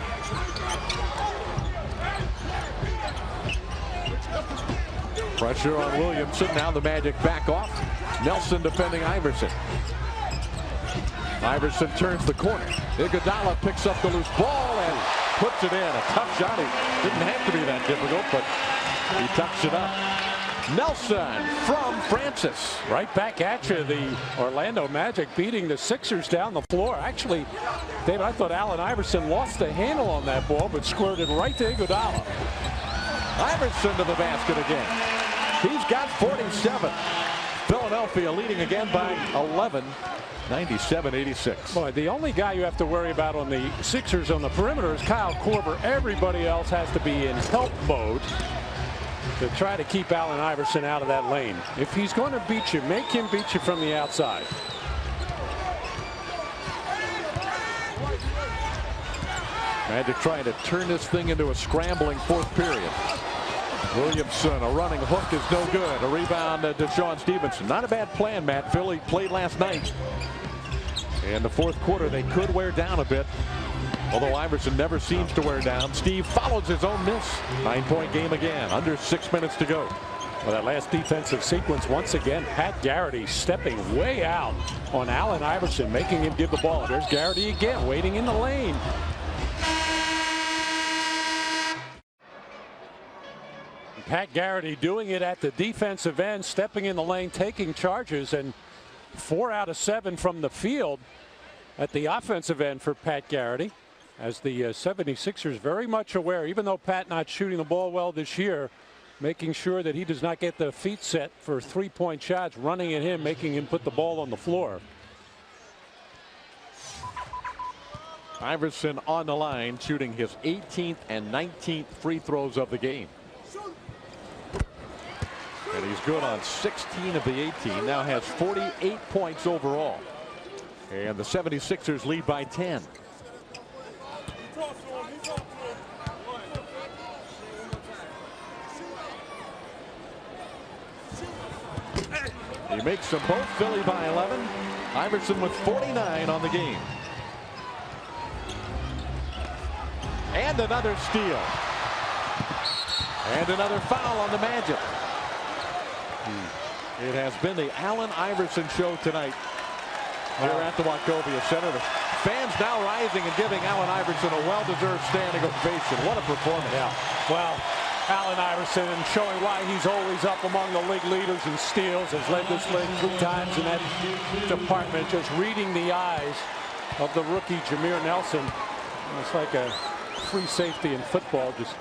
Speaker 1: Pressure on Williamson. Now the Magic back off. Nelson defending Iverson. Iverson turns the corner. Iguodala picks up the loose ball and puts it in. A tough shot. It didn't have to be that difficult, but he tucks it up. Nelson from Francis.
Speaker 2: Right back at you. The Orlando Magic beating the Sixers down the floor. Actually, David, I thought Allen Iverson lost the handle on that ball, but squirted right to Iguodala.
Speaker 1: Iverson to the basket again. He's got 47. Philadelphia leading again by 11. 97-86.
Speaker 2: Boy, the only guy you have to worry about on the Sixers on the perimeter is Kyle Korver. Everybody else has to be in help mode to try to keep Allen Iverson out of that lane. If he's going to beat you, make him beat you from the outside.
Speaker 1: Magic trying to turn this thing into a scrambling fourth period. Williamson, a running hook is no good. A rebound to Deshaun Stevenson. Not a bad plan, Matt. Philly played last night. In the fourth quarter, they could wear down a bit. Although Iverson never seems to wear down. Steve follows his own miss. 9-point game again. Under 6 minutes to go.
Speaker 2: Well, that last defensive sequence, once again, Pat Garrity stepping way out on Allen Iverson, making him give the ball. There's Garrity again, waiting in the lane. Pat Garrity doing it at the defensive end, stepping in the lane, taking charges, and 4 out of 7 from the field at the offensive end for Pat Garrity. As the 76ers very much aware, even though Pat not shooting the ball well this year, making sure that he does not get the feet set for 3-point shots, running at him, making him put the ball on the floor.
Speaker 1: Iverson on the line, shooting his 18th and 19th free throws of the game. And he's good on 16 of the 18. Now has 48 points overall. And the 76ers lead by 10. He makes them both. Philly by 11. Iverson with 49 on the game. And another steal. And another foul on the Magic. It has been the Allen Iverson show tonight here at the Wachovia Center. The fans now rising and giving Allen Iverson a well-deserved standing ovation. What a performance.
Speaker 2: Yeah. Well, Allen Iverson, showing why he's always up among the league leaders in steals, has led this league 3 times in that department. Just reading the eyes of the rookie Jameer Nelson. It's like a free safety in football, just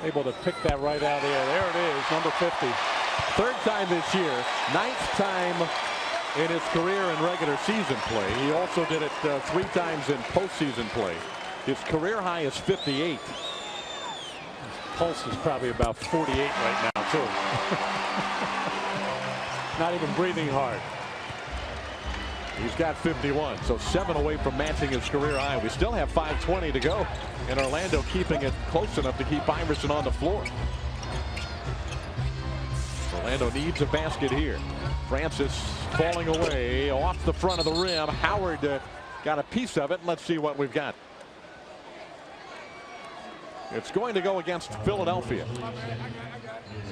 Speaker 2: able to pick that right out of there. There it is, number 50.
Speaker 1: 3rd time this year, 9th time in his career in regular season play. He also did it 3 times in postseason play. His career high is 58.
Speaker 2: Pulse is probably about 48 right now, too. Not even breathing hard.
Speaker 1: He's got 51, so 7 away from matching his career high. We still have 5:20 to go, and Orlando keeping it close enough to keep Iverson on the floor. Orlando needs a basket here. Francis falling away off the front of the rim. Howard got a piece of it. Let's see what we've got. It's going to go against Philadelphia.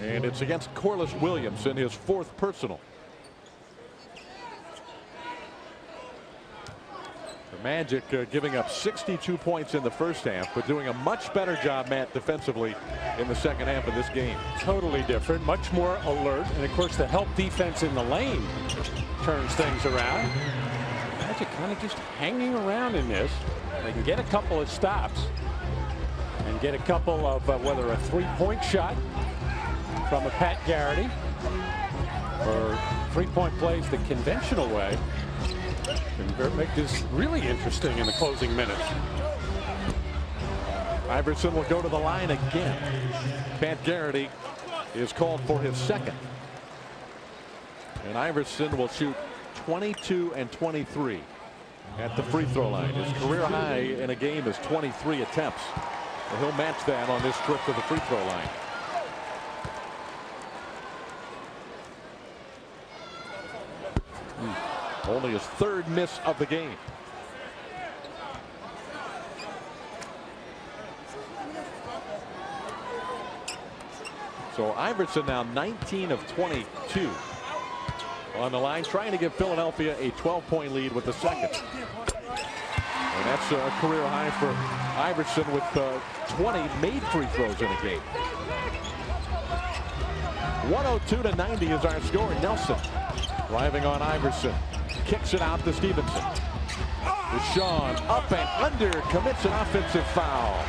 Speaker 1: And it's against Corliss Williams in his 4th personal. The Magic giving up 62 points in the first half, but doing a much better job, Matt, defensively in the second half of this game.
Speaker 2: Totally different, much more alert, and of course the help defense in the lane turns things around. Magic kind of just hanging around in this. They can get a couple of stops and get a couple of whether a 3-point shot from a Pat Garrity or 3-point plays the conventional way. And make this really interesting in the closing minutes.
Speaker 1: Iverson will go to the line again. Pat Garrity is called for his 2nd. And Iverson will shoot 22 and 23 at the free throw line. His career high in a game is 23 attempts. And he'll match that on this trip to the free throw line. Only his 3rd miss of the game. So Iverson now 19 of 22 on the line, trying to give Philadelphia a 12-point lead with the 2nd. And that's a career high for Iverson with 20 made free throws in a game. 102-90 is our score. Nelson driving on Iverson. Kicks it out to Stevenson. Deshaun up and under, commits an offensive foul.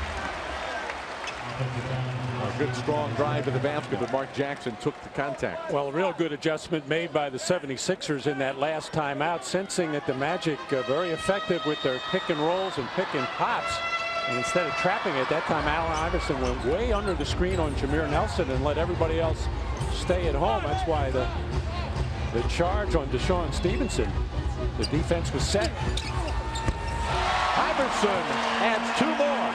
Speaker 1: A good strong drive to the basket, but Mark Jackson took the contact.
Speaker 2: Well, a real good adjustment made by the 76ers in that last timeout, sensing that the Magic very effective with their pick and rolls and pick and pops. And instead of trapping it, that time Allen Iverson went way under the screen on Jameer Nelson and let everybody else stay at home. That's why the charge on Deshaun Stevenson. The defense was set.
Speaker 1: Iverson adds 2 more.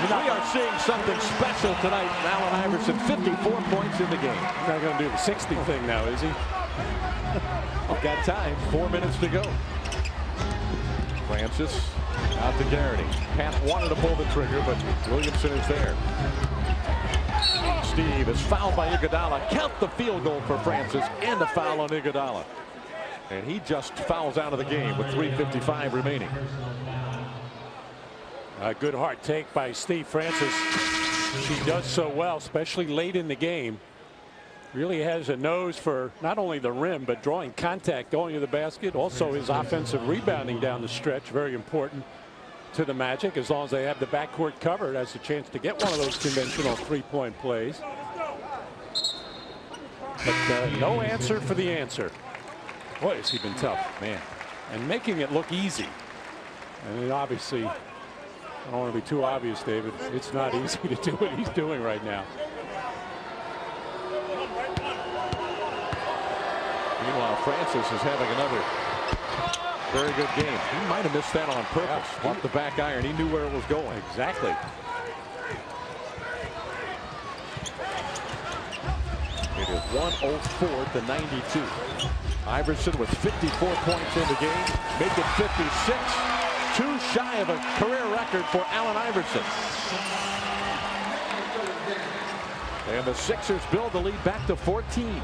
Speaker 1: We are seeing something special tonight. Allen Iverson, 54 points in the game.
Speaker 2: He's not going to do the 60 thing now, is he?
Speaker 1: We've got time. 4 minutes to go. Francis out to Garrity. Pat wanted to pull the trigger, but Williamson is there. Steve is fouled by Iguodala. Count the field goal for Francis and a foul on Iguodala. And he just fouls out of the game with 3:55 remaining.
Speaker 2: A good hard take by Steve Francis. She does so well, especially late in the game. Really has a nose for not only the rim, but drawing contact going to the basket. Also his offensive rebounding down the stretch, very important to the Magic. As long as they have the backcourt covered, has a chance to get one of those conventional 3-point plays. But no answer for the answer. Boy, has he been tough, man. And making it look easy. I mean, obviously, I don't want to be too obvious, David. It's not easy to do what he's doing right now.
Speaker 1: Meanwhile, Francis is having another very good game. He might have missed that on purpose.
Speaker 2: Yeah.
Speaker 1: Off the back iron. He knew where it was going.
Speaker 2: Exactly.
Speaker 1: It is 104 to 92. Iverson with 54 points in the game. Make it 56. Too shy of a career record for Allen Iverson. And the Sixers build the lead back to 14.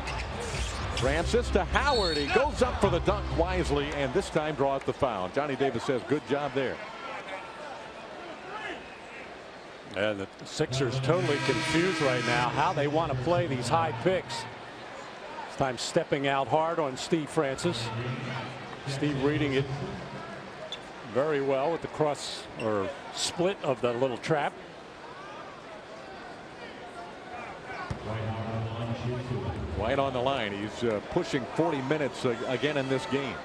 Speaker 1: Francis to Howard. He goes up for the dunk wisely and this time draws the foul. Johnny Davis says good job there.
Speaker 2: And the Sixers totally confused right now how they want to play these high picks. This time stepping out hard on Steve Francis. Steve reading it very well with the cross or split of the little trap.
Speaker 1: White on the line. He's pushing 40 minutes again in this game.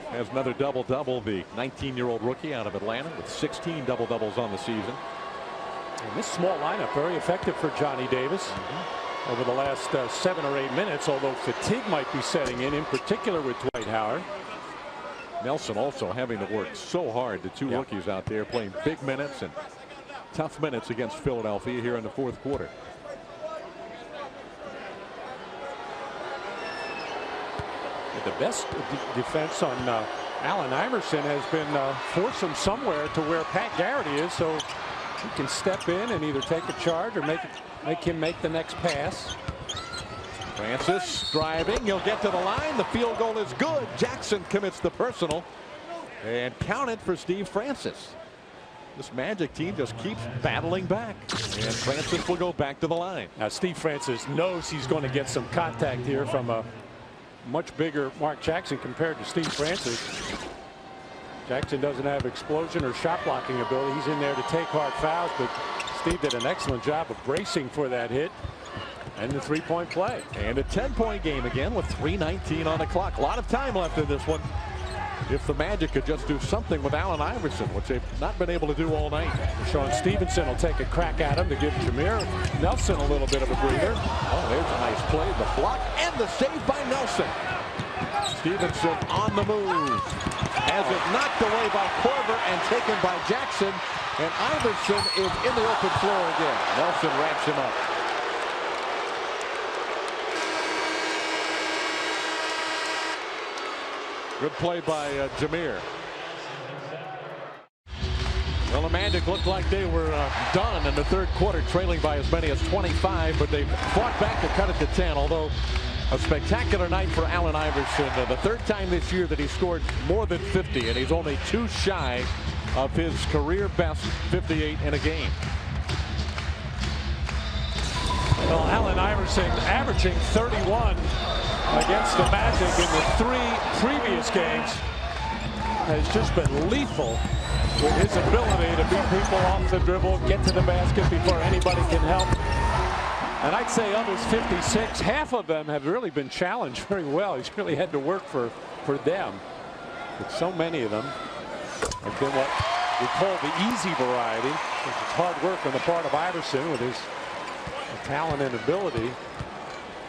Speaker 1: Has another double-double, the 19-year-old rookie out of Atlanta with 16 double-doubles on the season.
Speaker 2: And this small lineup very effective for Johnny Davis over the last 7 or 8 minutes, although fatigue might be setting in particular with Dwight Howard.
Speaker 1: Nelson also having to work so hard. The two rookies out there playing big minutes and tough minutes against Philadelphia here in the fourth quarter.
Speaker 2: The best defense on Allen Iverson has been force him somewhere to where Pat Garrett is, so he can step in and either take a charge or make him make the next pass.
Speaker 1: Francis driving. He'll get to the line. The field goal is good. Jackson commits the personal and count it for Steve Francis. This Magic team just keeps battling back, and Francis will go back to the line.
Speaker 2: Now Steve Francis knows he's going to get some contact here from a much bigger Mark Jackson compared to Steve Francis. Jackson doesn't have explosion or shot blocking ability. He's in there to take hard fouls, but Steve did an excellent job of bracing for that hit and the three-point play.
Speaker 1: And a 10-point game again with 3:19 on the clock. A lot of time left in this one. If the Magic could just do something with Allen Iverson, which they've not been able to do all night.
Speaker 2: Sean Stevenson will take a crack at him to give Jameer Nelson a little bit of a breather.
Speaker 1: Oh, there's a nice play. The block and the save by Nelson. Stevenson on the move. Has it knocked away by Korver and taken by Jackson. And Iverson is in the open floor again. Nelson wraps him up. Good play by Jameer. Well, the Magic looked like they were done in the third quarter, trailing by as many as 25, but they fought back to cut it to 10, although a spectacular night for Allen Iverson. The third time this year that he scored more than 50, and he's only too shy of his career best 58 in a game.
Speaker 2: Well, Allen Iverson averaging 31 against the Magic in the 3 previous games has just been lethal with his ability to beat people off the dribble, get to the basket before anybody can help. And I'd say of his 56, half of them have really been challenged very well. He's really had to work for them. But so many of them have been what we call the easy variety. It's hard work on the part of Iverson with his talent and ability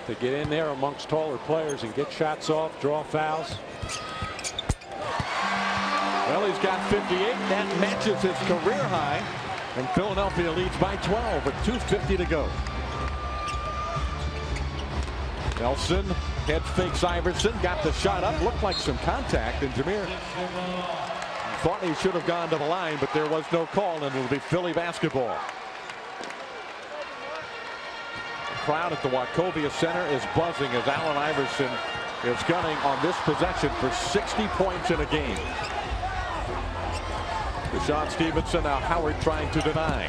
Speaker 2: to get in there amongst taller players and get shots off, draw fouls.
Speaker 1: Well, he's got 58. That matches his career high. And Philadelphia leads by 12 with 2:50 to go. Nelson head fakes Iverson, got the shot up, looked like some contact, and Jameer thought he should have gone to the line, but there was no call, and it'll be Philly basketball. The crowd at the Wachovia Center is buzzing as Allen Iverson is gunning on this possession for 60 points in a game. Sean Stevenson, now Howard trying to deny.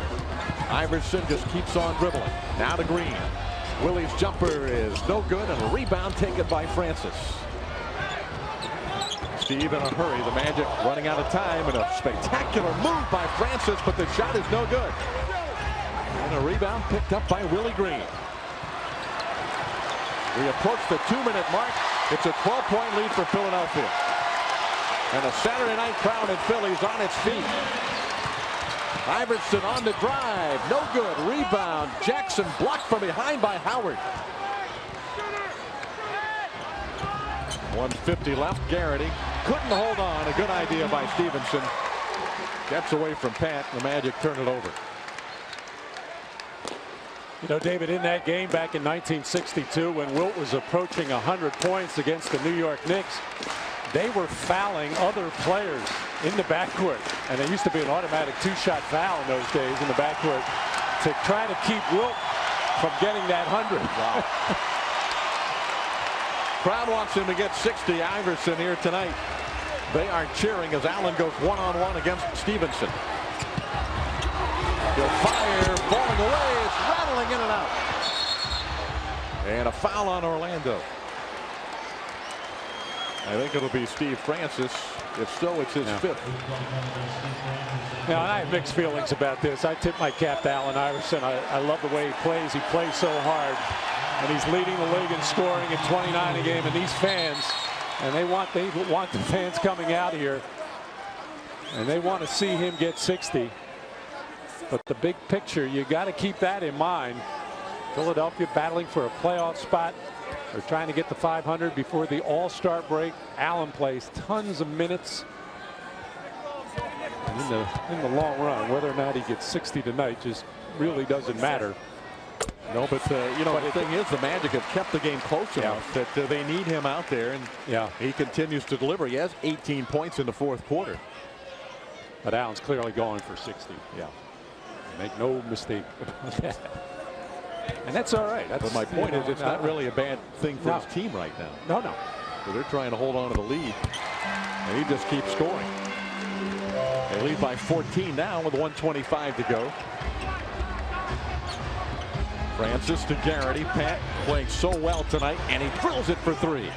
Speaker 1: Iverson just keeps on dribbling. Now to Green. Willie's jumper is no good, and a rebound taken by Francis. Steve in a hurry. The Magic running out of time, and a spectacular move by Francis, but the shot is no good. And a rebound picked up by Willie Green. We approach the 2-minute mark. It's a 12-point lead for Philadelphia. And a Saturday night crowd in Philly's on its feet. Iverson on the drive. No good. Rebound. Jackson blocked from behind by Howard. 150 left. Garrity couldn't hold on. A good idea by Stevenson. Gets away from Pat. The Magic turn it over.
Speaker 2: You know, David, in that game back in 1962, when Wilt was approaching 100 points against the New York Knicks, they were fouling other players in the backcourt. And there used to be an automatic two-shot foul in those days in the backcourt to try to keep Wilt from getting that 100.
Speaker 1: Wow. Crowd wants him to get 60. Iverson here tonight. They are cheering as Allen goes one-on-one against Stevenson. He'll fire, falling away. It's rattling in and out. And a foul on Orlando. I think it'll be Steve Francis. If so, it's his fifth.
Speaker 2: Now, I have mixed feelings about this. I tip my cap to Allen Iverson. I love the way he plays. He plays so hard. And he's leading the league in scoring at 29 a game. And these fans, and they want the fans coming out here. And they want to see him get 60. But the big picture, you got to keep that in mind. Philadelphia battling for a playoff spot. They're trying to get to 500 before the All-Star break. Allen plays tons of minutes. And in the long run, whether or not he gets 60 tonight just really doesn't matter.
Speaker 1: No, but you know, the thing is, the Magic have kept the game close enough that they need him out there, and he continues to deliver. He has 18 points in the fourth quarter.
Speaker 2: But Allen's clearly going for 60.
Speaker 1: Yeah.
Speaker 2: Make no mistake about that. And that's all right.
Speaker 1: But my point is, it's not really a bad thing for his team right now.
Speaker 2: No.
Speaker 1: So they're trying to hold on to the lead, and he just keeps scoring. They lead by 14 now with 1:25 to go. Francis to Garrity. Pat playing so well tonight, and he drills it for three.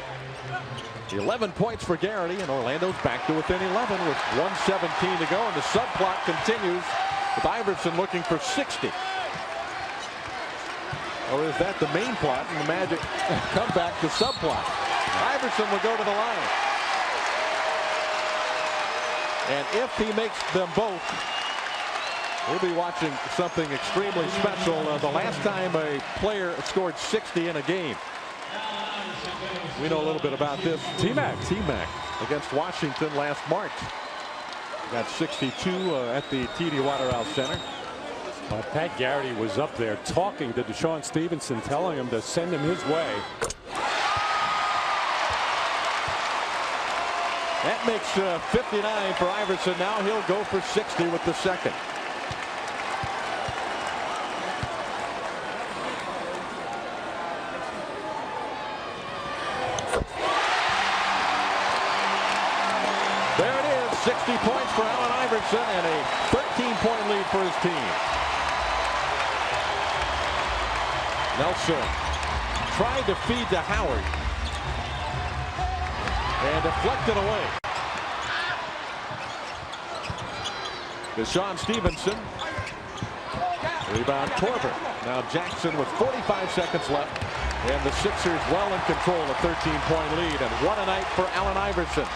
Speaker 1: 11 points for Garrity, and Orlando's back to within 11 with 1:17 to go, and the subplot continues with Iverson looking for 60. Or is that the main plot, and the Magic come back to subplot? Iverson will go to the line. And if he makes them both, we'll be watching something extremely special. The last time a player scored 60 in a game. We know a little bit about this. T-Mac against Washington last March. Got 62 at the TD Waterhouse Center.
Speaker 2: Pat Garrity was up there talking to Deshaun Stevenson, telling him to send him his way.
Speaker 1: That makes 59 for Iverson. Now he'll go for 60 with the second. There it is, 60 points for Allen Iverson and a 13-point lead for his team. Nelson tried to feed to Howard and deflected away. Deshaun Stevenson. Rebound Torber. Now Jackson with 45 seconds left, and the Sixers well in control, a 13-point lead, and what a night for Allen Iverson.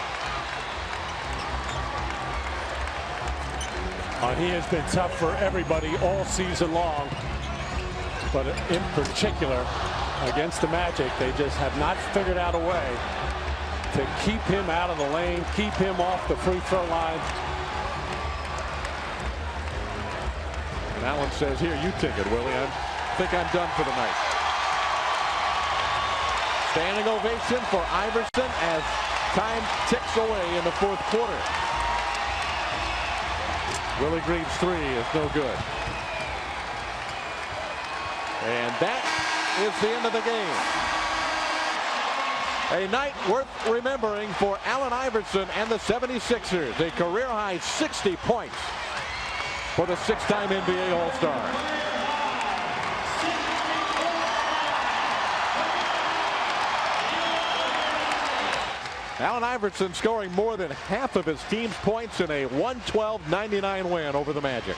Speaker 2: He has been tough for everybody all season long. But in particular, against the Magic, they just have not figured out a way to keep him out of the lane, keep him off the free throw line.
Speaker 1: And Allen says, here, you take it, Willie. I think I'm done for the night. Standing ovation for Iverson as time ticks away in the fourth quarter. Willie Green's three is no good. And that is the end of the game. A night worth remembering for Allen Iverson and the 76ers. A career-high 60 points for the six-time NBA All-Star. Allen Iverson scoring more than half of his team's points in a 112-99 win over the Magic.